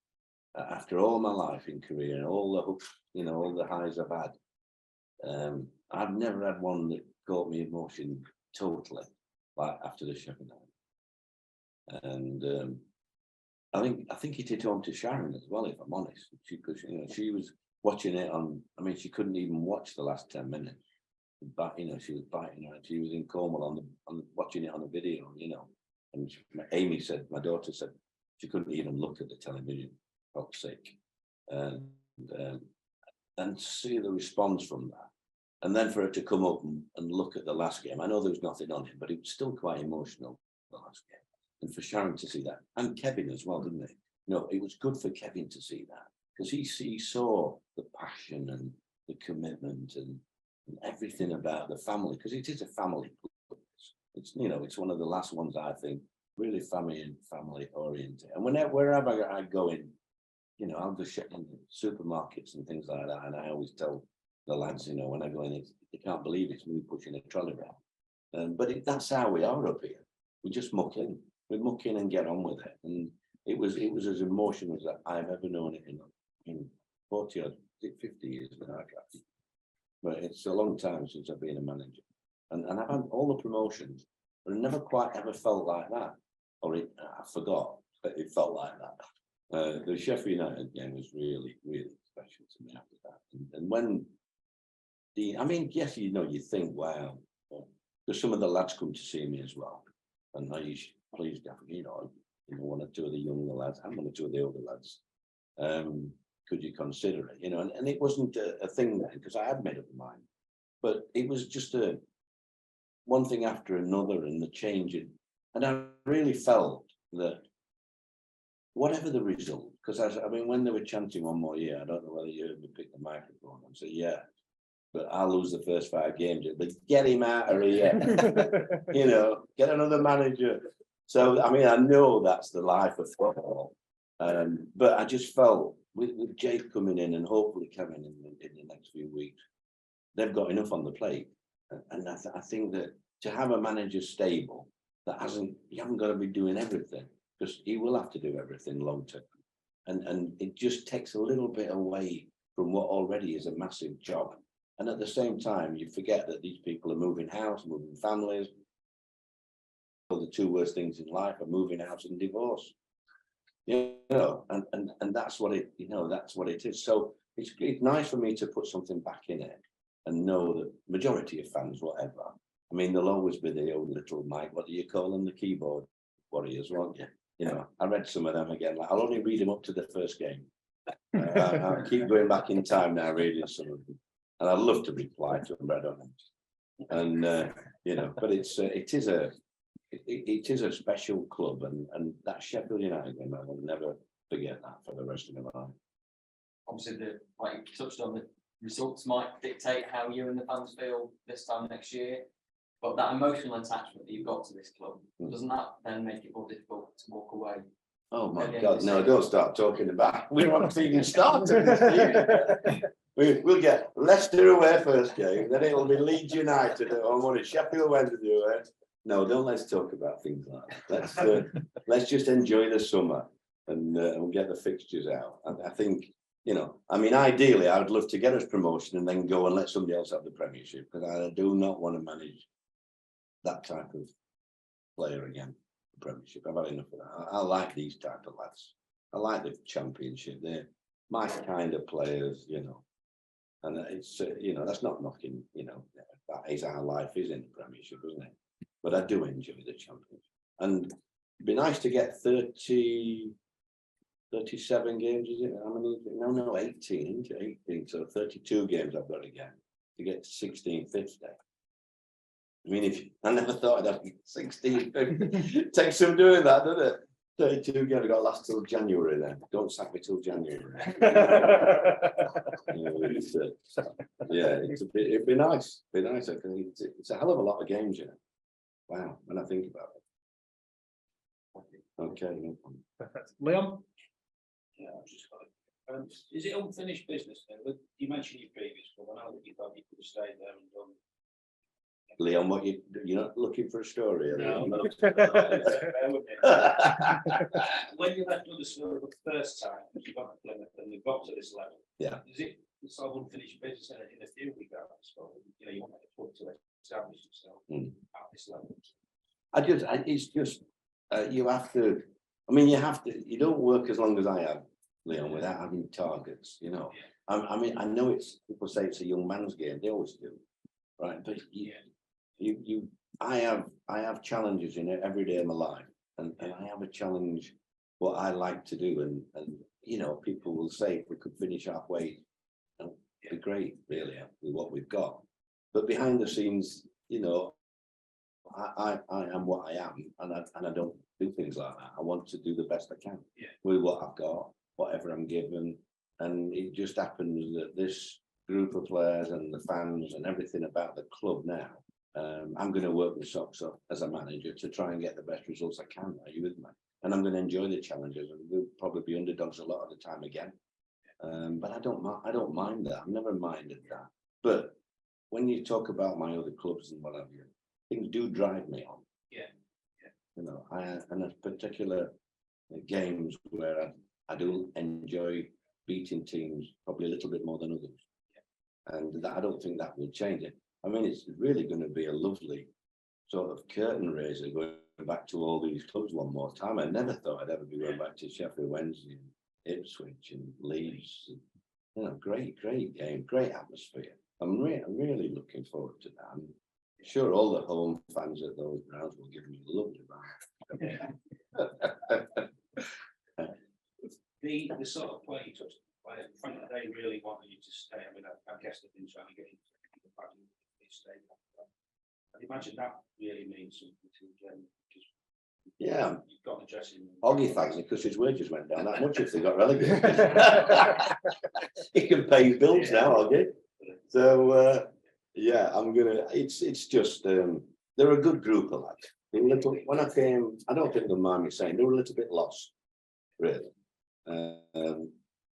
After all my life in career and all the hooks, you know, all the highs I've had, I've never had one that caught me emotion totally like after the Sheffield United. And I think it hit home to Sharon as well, if I'm honest. Because you know, she was watching it on. I mean, she couldn't even watch the last 10 minutes. But you know, she was biting her. She was in Cornwall on watching it on a video. You know, and Amy said, my daughter said, she couldn't even look at the television. Felt sick, and to see the response from that, and then for her to come up and look at the last game. I know there was nothing on it, but it was still quite emotional, the last game. And for Sharon to see that, and Kevin as well, didn't he? No, it was good for Kevin to see that, because he saw the passion and the commitment and everything about the family, because it is a family club. It's, you know, it's one of the last ones, I think, really family oriented. And wherever I go in, you know, I'll just check in supermarkets and things like that, and I always tell the lads, you know, when I go in, they can't believe it's me pushing a trolley around. But that's how we are up here. We just muck in. We muck in and get on with it. And it was as emotional as I've ever known it in 40 or 50 years now. But it's a long time since I've been a manager. And I've had all the promotions, but I never quite ever felt like that. Or I forgot that it felt like that. The Sheffield United game was really, really special to me after that. And when I mean, yes, you know, you think, wow, because some of the lads come to see me as well. And I used, please, you know, one or two of the younger lads and one or two of the older lads. Could you consider it? You know, and it wasn't a thing then, because I had made up my mind. But it was just one thing after another, and the change. And I really felt that whatever the result, because I mean, when they were chanting one more year, I don't know whether you heard me pick the microphone and say, yeah, but I'll lose the first 5 games, but get him out of here. You know, get another manager. So, I mean, I know that's the life of football. But I just felt with Jake coming in and hopefully Kevin in the next few weeks, they've got enough on the plate. And I think that to have a manager stable that you haven't got to be doing everything, because he will have to do everything long term. And it just takes a little bit away from what already is a massive job. And at the same time, you forget that these people are moving house, moving families. The 2 worst things in life are moving house and divorce. You know, and that's what it, you know, that's what it is. So it's nice for me to put something back in it and know that majority of fans, whatever, I mean, there'll always be the old little Mike, what do you call them, the keyboard warriors, won't you? You know, I read some of them again. Like, I'll only read them up to the first game. I'll keep going back in time now, reading some of them, and I'd love to reply to them, but I don't know. And you know, but it is a special club, and that Sheffield United game, I will never forget that for the rest of my life. Obviously, like you touched on, the results might dictate how you and the fans feel this time next year. But that emotional attachment that you've got to this club, doesn't that then make it more difficult to walk away? Oh my God, no, don't start talking about, we won't even start this. We'll get Leicester away first game, then it'll be Leeds United at home, or Sheffield Wednesday away. No, don't let's talk about things like that. Let's just enjoy the summer and we'll get the fixtures out. I think, you know, I mean, ideally, I would love to get us promotion and then go and let somebody else have the Premiership, because I do not want to manage that type of player again, the Premiership. I've had enough of that. I like these type of lads. I like the Championship. They're my kind of players, you know. And it's, you know, that's not knocking, you know, that is how life is in the Premiership, isn't it? But I do enjoy the Championship. And it'd be nice to get 37 games, is it? How many? No, 18, 18. So 32 games I've got to get to 16, 50. I mean, I never thought I'd have 16, 50. Takes some doing that, doesn't it? 32 games, got to last till January then. Don't sack me till January. Yeah, it'd be nice. Be nice. It's a hell of a lot of games, you know. Wow, when I think about it. Okay, no problem. Leon? Yeah, I've just got it. Is it unfinished business then? Look, you mentioned your previous club, I know that you thought you could have stayed there and done. Leon, you're not looking for a story, are you? No, when you left Huddersfield the first time, you got to Plymouth and you got to this level. Yeah. Is it sort of unfinished business in a few regards? You know, you want the club to establish yourself at this level. It's just, you have to, I mean, you don't work as long as I have, Leon, without having targets, you know. I mean, I know people say it's a young man's game, they always do, right? But I have challenges in it every day of my life, and I have a challenge what I like to do, and you know, people will say if we could finish halfway, it'd be great, really, with what we've got. But behind the scenes, you know, I am what I am, and I don't do things like that. I want to do the best I can with what I've got, whatever I'm given, and it just happens that this group of players and the fans and everything about the club now, I'm going to work my socks up as a manager to try and get the best results I can. Are you with me? And I'm going to enjoy the challenges, and we'll probably be underdogs a lot of the time again. But I don't mind that. I've never minded that. But when you talk about my other clubs and what have you, things do drive me on. You know, and there's particular games where I do enjoy beating teams probably a little bit more than others. And I don't think that will change it. I mean, it's really going to be a lovely sort of curtain raiser going back to all these clubs one more time. I never thought I'd ever be going back to Sheffield Wednesday and Ipswich and Leeds. And, you know, great game, great atmosphere. I'm really looking forward to that. I'm sure all the home fans at those grounds will give me a lovely bath. The sort of play you touched on, frankly, they really wanted you to stay. I mean, I guess they've been trying to get you to the fact you stay. I'd imagine that really means something to them. Yeah. You've got the dressing room. Oggy thanks me because his wages went down that much if they got relegated. He can pay his bills now, Oggy. So yeah, it's just they're a good group of lads. When I came, I don't think they'll mind me saying they were a little bit lost, really.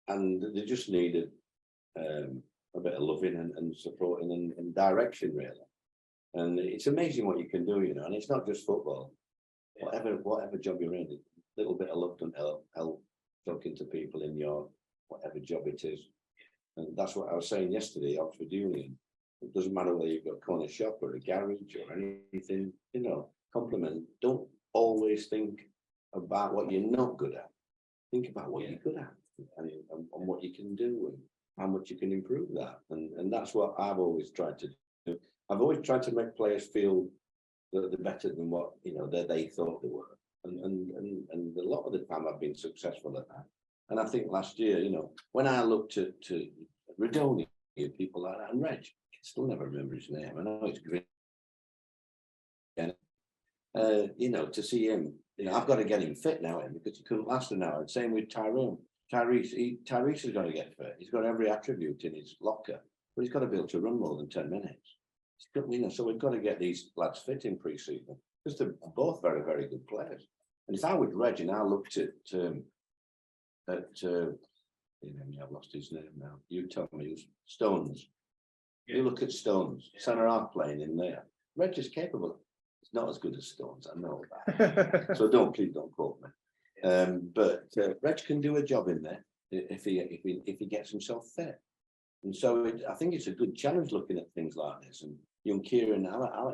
And they just needed a bit of loving and supporting and direction, really. And it's amazing what you can do, you know, and it's not just football. Whatever job you're in, a little bit of love can help talking to people in your whatever job it is. And that's what I was saying yesterday, Oxford Union. It doesn't matter whether you've got a corner shop or a garage or anything, you know, compliment. Don't always think about what you're not good at. Think about what you're good at and what you can do and how much you can improve that. And that's what I've always tried to do. I've always tried to make players feel that they're better than what, you know, they thought they were. And a lot of the time I've been successful at that. And I think last year, you know, when I looked at Redoni, people like that, and Reg, I still never remember his name. I know it's great. You know, to see him, you know, I've got to get him fit now because he couldn't last an hour. Same with Tyrone. Tyrese is going to get fit. He's got every attribute in his locker, but he's got to be able to run more than 10 minutes. You know, so we've got to get these lads fit in pre-season because they're both very, very good players. And if I was Reg and I looked at you know, I've lost his name now. You tell me, it was Stones. You look at Stones, centre half playing in there. Reg is capable. It's not as good as Stones, I know that. So please don't quote me. But Reg can do a job in there if he gets himself fit. And so I think it's a good challenge looking at things like this. And young Kieran,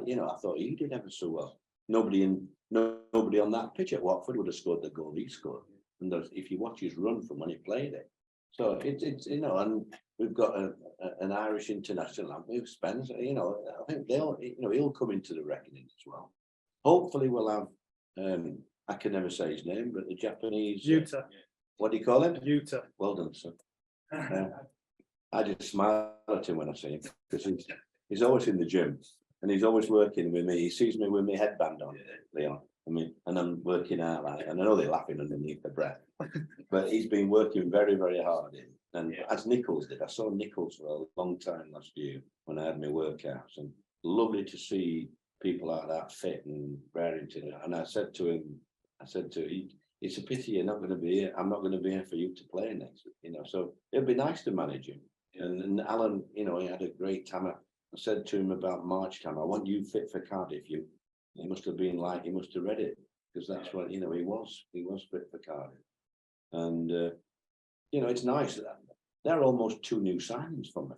you know, I thought he did ever so well. Nobody on that pitch at Watford would have scored the goal he scored. And if you watch his run from when he played it, so it's you know, and we've got an Irish international, with Spence. You know, I think he'll come into the reckoning as well. Hopefully, we'll have. I can never say his name, but the Japanese. Yuta. What do you call him? Yuta. Well done, sir. I just smile at him when I see him because he's always in the gym and he's always working with me. He sees me with my headband on, Leon, I mean, and I'm working out like, and I know they're laughing underneath their breath, but he's been working very, very hard in. And as Nichols did, I saw Nichols for a long time last year when I had my workouts, and lovely to see people like that fit and raring to. And I said to him, it's a pity you're not going to be here. I'm not going to be here for you to play next week, you know. So it'd be nice to manage him. And Alan, you know, he had a great time. I said to him about March time, I want you fit for Cardiff. He must have been like, he must have read it, because that's what, you know, he was fit for Cardiff. And you know, it's nice that they're almost 2 new signings for me,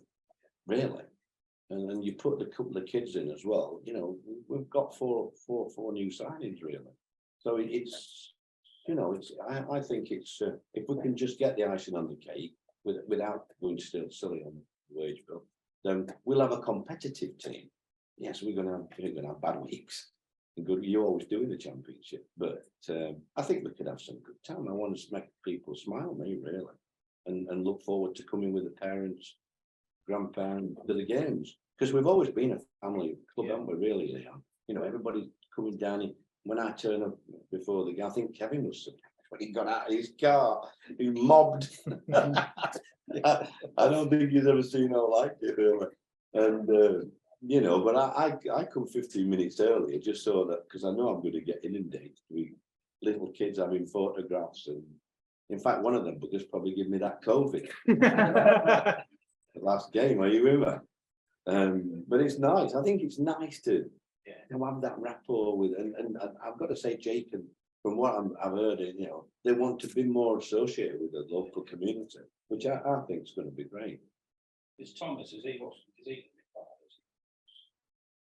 really. And then you put a couple of kids in as well. You know, we've got four new signings, really. So it's, you know, it's. I think it's if we can just get the icing on the cake without going still silly on the wage bill, then we'll have a competitive team. Yes, we're gonna have bad weeks. Good, you always do in the championship, but I think we could have some good time. I want to make people smile, me really, and look forward to coming with the parents, grandparents to the games, because we've always been a family club, haven't we? Really, Leon? You know, everybody coming down. When I turn up before the game, I think Kevin was surprised when he got out of his car. He mobbed. I don't think he's ever seen all like it, really. And you know, but I come 15 minutes earlier just so that, because I know I'm going to get inundated with little kids having photographs, and in fact one of them will just probably give me that COVID. The last game, are you with me? But it's nice. I think it's nice to have that rapport with, and I've got to say, Jake, and from what I've heard, you know, they want to be more associated with the local community, which I think is going to be great. Is Thomas, is he?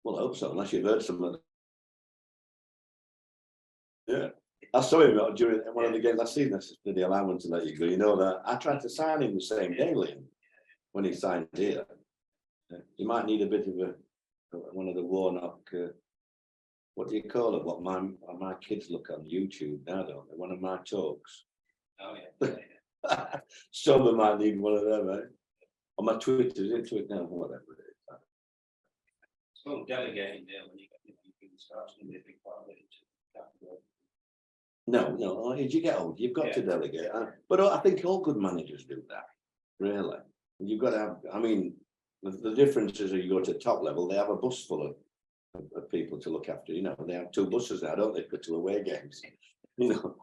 Well, I hope so, unless you've heard some of Yeah, I saw him during one of the games last season. I said, "Did he allow him to let you go?" You know that I tried to sign him the same day, Liam, when he signed here. You might need a bit of one of the Warnock. What do you call it? What my kids look on YouTube now, don't they? One of my talks. Oh yeah. Some of them might need one of them, eh? On my Twitter, is it Twitter now? Whatever it is. Well, delegating there when you can start to be a big part of it. No. As you get old, you've got to delegate. But I think all good managers do that. Really, you've got to have. I mean, the difference is, you go to the top level, they have a bus full of people to look after. You know, they have 2 buses now, don't they, for 2 away games? You know,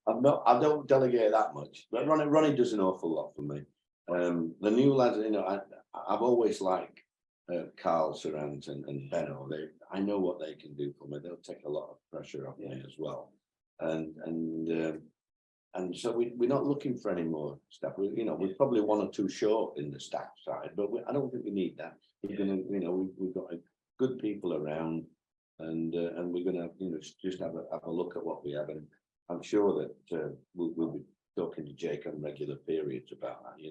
I don't delegate that much, but Ronnie does an awful lot for me. The new lads, you know, I've always liked Carl Surrant and Benno. I know what they can do for me. They'll take a lot of pressure off me as well. And so we're not looking for any more staff. We're probably 1 or 2 short in the staff side, but I don't think we need that. We're gonna, we've got good people around, and we're gonna, just have a look at what we have, and I'm sure that we'll be talking to Jake on regular periods about that,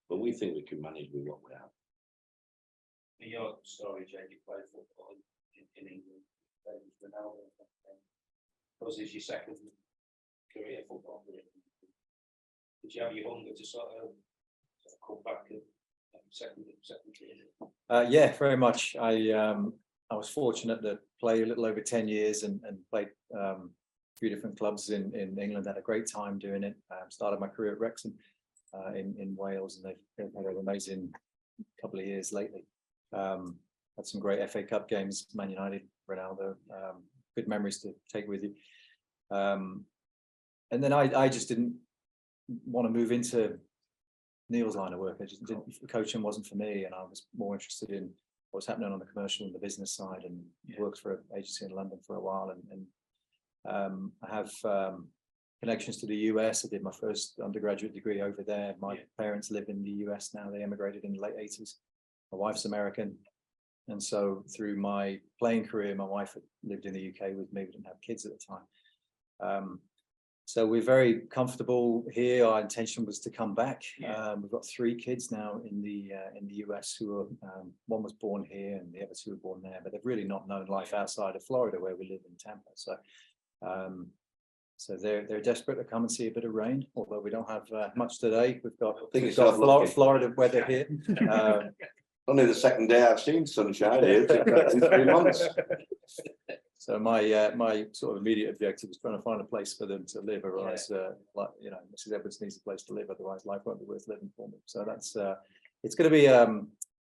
But we think we can manage with what we have. In your story, Jake, you played football in England. Was this your second career, football career? Did you have your hunger to sort of come back and second career? Yeah, very much. I was fortunate to play a little over 10 years and played a few different clubs in England. Had a great time doing it. Started my career at Wrexham in Wales, and they've had an amazing couple of years lately. Had some great FA Cup games, Man United, Ronaldo, good memories to take with you. And then I just didn't want to move into Neil's line of work. I just didn't, coaching wasn't for me, and I was more interested in what was happening on the commercial and the business side, and worked for an agency in London for a while, and I have connections to the US. I did my first undergraduate degree over there. My parents live in the US now. They emigrated in the late 80s. My wife's American. And so through my playing career, my wife had lived in the UK with me. We didn't have kids at the time. So we're very comfortable here. Our intention was to come back. We've got 3 kids now in the US who are, one was born here and the other 2 were born there, but they've really not known life outside of Florida, where we live in Tampa. So they're desperate to come and see a bit of rain, although we don't have much today. We've got Florida weather here. Only the second day I've seen sunshine here in 3 months. So my sort of immediate objective is trying to find a place for them to live. Otherwise, like, you know, Mrs. Edwards needs a place to live. Otherwise, life won't be worth living for them. So that's it's going to be a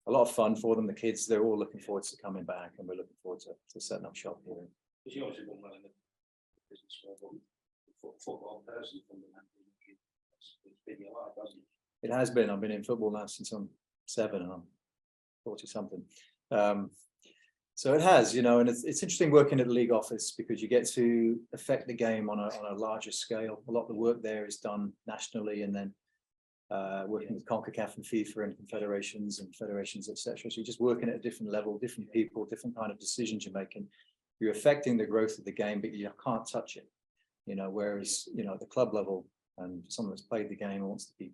lot of fun for them. The kids, they're all looking forward to coming back, and we're looking forward to setting up shop here. Because you obviously done well in the business world, but football person from the it's been your life, hasn't it? It has been. I've been in football now since I'm 7 and I'm 40 something. So it has, you know, and it's interesting working at the league office because you get to affect the game on a larger scale. A lot of the work there is done nationally, and then working with CONCACAF and FIFA and confederations and federations, etc. So you're just working at a different level, different people, different kind of decisions you're making. You're affecting the growth of the game, but you can't touch it. You know, whereas, you know, at the club level, and someone that's played the game and wants to be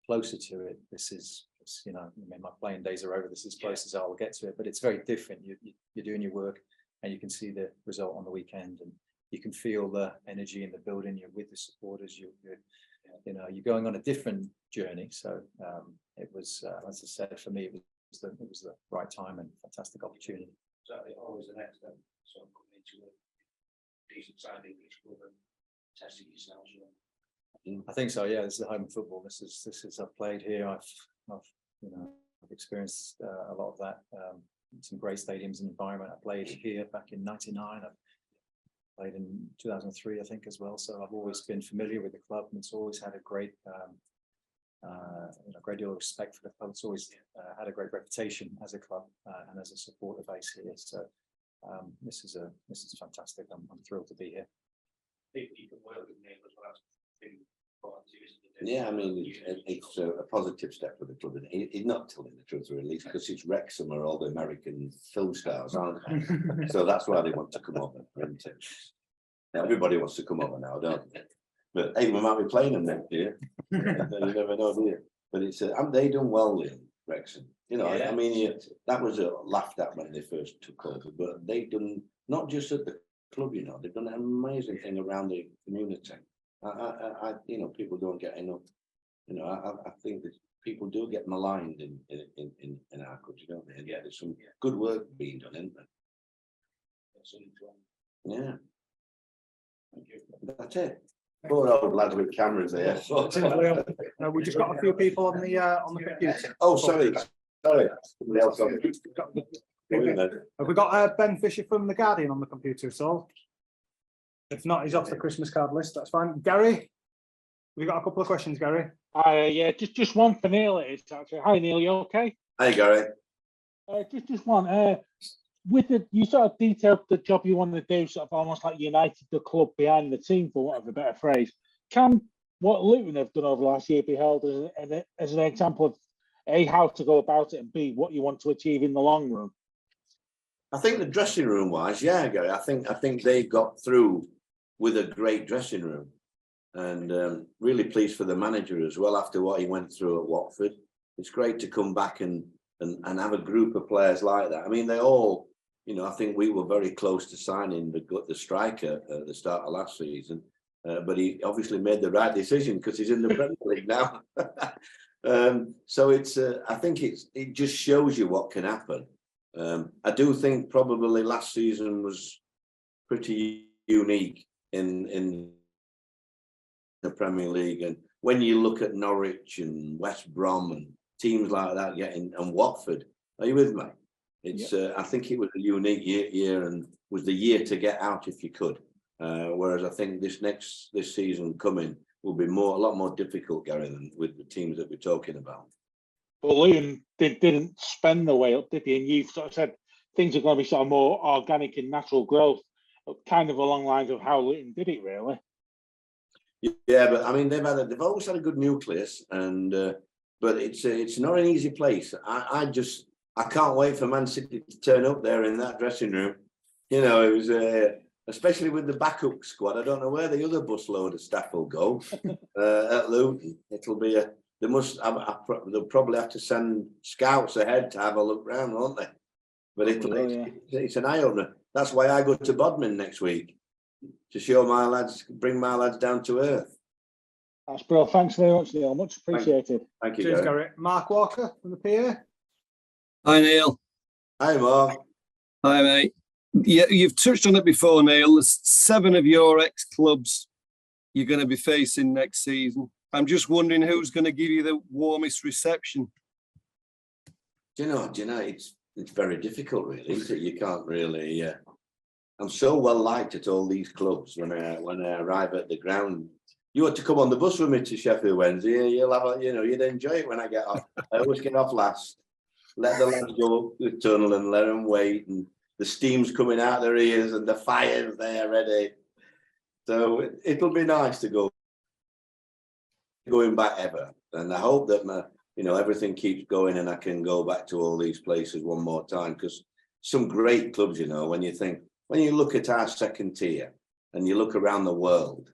closer to it, this is, you know, I mean, my playing days are over. This is as close as I will get to it, but it's very different. You're doing your work, and you can see the result on the weekend, and you can feel the energy in the building. You're with the supporters. You're going on a different journey. So it was, as I said, for me, it was the right time and fantastic opportunity. So always the next step, so coming into a decent side English club and testing yourself. I think so. Yeah, this is the home of football. This is I've played here. I've experienced a lot of that. Some great stadiums and environment. I played here back in '99. I played in 2003, I think, as well. So I've always been familiar with the club, and it's always had a great, great deal of respect for the club. It's always had a great reputation as a club and as a supporter base here. So this is fantastic. I'm thrilled to be here. People you can work with Neil as well. That's been important to you, isn't it? Yeah, I mean, it's a positive step for the club. It's not telling the truth, really, because it's Wrexham are all the American film stars, aren't they? So that's why they want to come over. Everybody wants to come over now, don't they? But hey, we might be playing them next year. You never know, do you? But it's they done well in Wrexham. You know, Yeah. I mean, that was laughed at when they first took over, but they've done not just at the club. You know, they've done an amazing thing around the community. People don't get enough. You know, I think that people do get maligned in our country, don't they? And yeah, there's some good work being done, isn't there? Yeah. Thank you. That's it. Poor old lads with cameras there. We just got a few people on the computer. Oh, sorry. Somebody else on the Have we got Ben Fisher from The Guardian on the computer at all? If not, he's off the Christmas card list. That's fine. Gary, we got a couple of questions, Gary. Yeah, just one for Neil. It is actually. Hi, Neil. You okay? Hi, Gary. Just one. With you sort of detailed the job you want to do, sort of almost like united the club behind the team, for want of a better phrase. Can what Luton have done over the last year be held as an example of A, how to go about it, and B, what you want to achieve in the long run? I think the dressing room wise, yeah, Gary. I think they got through with a great dressing room, and really pleased for the manager as well after what he went through at Watford. It's great to come back and have a group of players like that. I mean, they all, you know, I think we were very close to signing the striker at the start of last season, but he obviously made the right decision because he's in the Premier League now. So it's, I think it just shows you what can happen. I do think probably last season was pretty unique in the Premier League, and when you look at Norwich and West Brom and teams like that and Watford, are you with me? It's I think it was a unique year and was the year to get out if you could. Whereas I think this season coming will be a lot more difficult, Gary, than with the teams that we're talking about. But Luton didn't spend the way up, did he? And you've sort of said things are going to be sort of more organic and natural growth, kind of along the lines of how Luton did it, really. Yeah, but I mean they've always had a good nucleus, and but it's not an easy place. I can't wait for Man City to turn up there in that dressing room. You know, it was especially with the backup squad. I don't know where the other busload of staff will go at Luton. It'll be they'll probably have to send scouts ahead to have a look round, won't they? But it's an eye opener. That's why I go to Bodmin next week, to show my lads, bring my lads down to earth. That's brilliant. Thanks very much, Neil. Much appreciated. Thank you, Cheers, Gary. Gary. Mark Walker from the PA. Hi Neil. Hi, Mark. Hi mate. Yeah, you've touched on it before, Neil. There's 7 of your ex-clubs you're going to be facing next season. I'm just wondering who's going to give you the warmest reception. Do you know, it's very difficult, really, isn't it? You can't really. I'm so well liked at all these clubs. When I arrive at the ground, you want to come on the bus with me to Sheffield Wednesday. You'll have you'd enjoy it when I get off. I always get off last. Let the lads go up the tunnel and let them wait, and the steam's coming out their ears and the fire's there ready. So it'll be nice to go going back ever, and I hope that everything keeps going and I can go back to all these places one more time, because some great clubs, when you look at our second tier and you look around the world,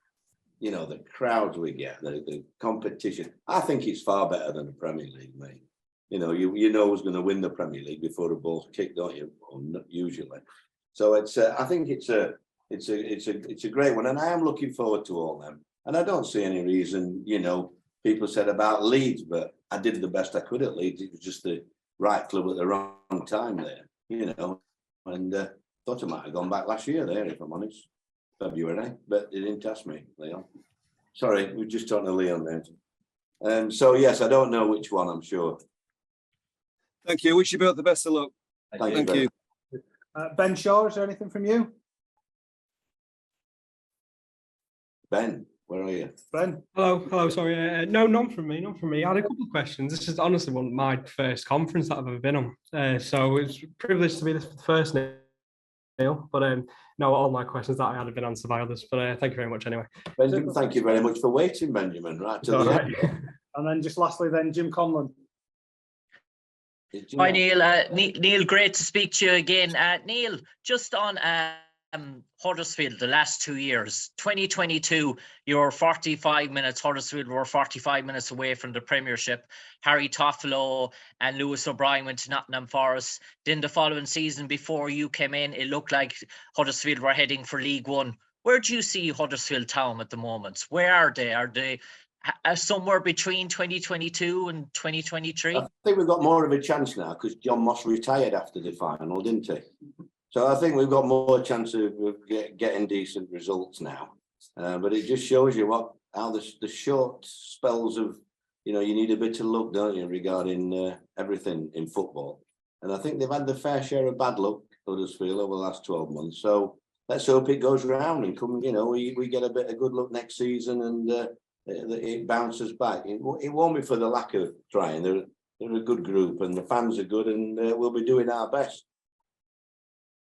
the crowds we get, the competition, I think it's far better than the Premier League, mate. You know who's going to win the Premier League before the ball's kicked, don't you? Or not usually. So I think it's a great one, and I am looking forward to all them. And I don't see any reason, people said about Leeds, but I did the best I could at Leeds. It was just the right club at the wrong time there, and thought I might have gone back last year there, if I'm honest, February, but they didn't ask me, Leon. Sorry, we're just talking to Leon there. So yes, I don't know which one, I'm sure. Thank you. Wish you both the best of luck. Thank you. Ben Shaw, is there anything from you? Ben, where are you? Ben? Hello, sorry. No, none from me. I had a couple of questions. This is honestly my first conference that I've ever been on. So it's a privilege to be the first, Neil. But no, all my questions that I had have been answered by others. But thank you very much anyway. Benjamin, thank you very much for waiting, Benjamin. Right to the end. And then just lastly, Jim Conlon. Hi Neil. Neil, great to speak to you again. Neil, just on Huddersfield the last 2 years, 2022, you were 45 minutes, Huddersfield were 45 minutes away from the Premiership. Harry Toffolo and Lewis O'Brien went to Nottingham Forest. Then the following season, before you came in, it looked like Huddersfield were heading for League One. Where do you see Huddersfield Town at the moment? Where are they? Are they somewhere between 2022 and 2023? I think we've got more of a chance now because John Moss retired after the final, didn't he? So I think we've got more chance of getting decent results now. But it just shows you how the short spells of, you need a bit of luck, don't you, regarding everything in football. And I think they've had the fair share of bad luck, Huddersfield, over the last 12 months. So let's hope it goes round and we get a bit of good luck next season and it bounces back. It won't be for the lack of trying. They're a good group and the fans are good, and we'll be doing our best.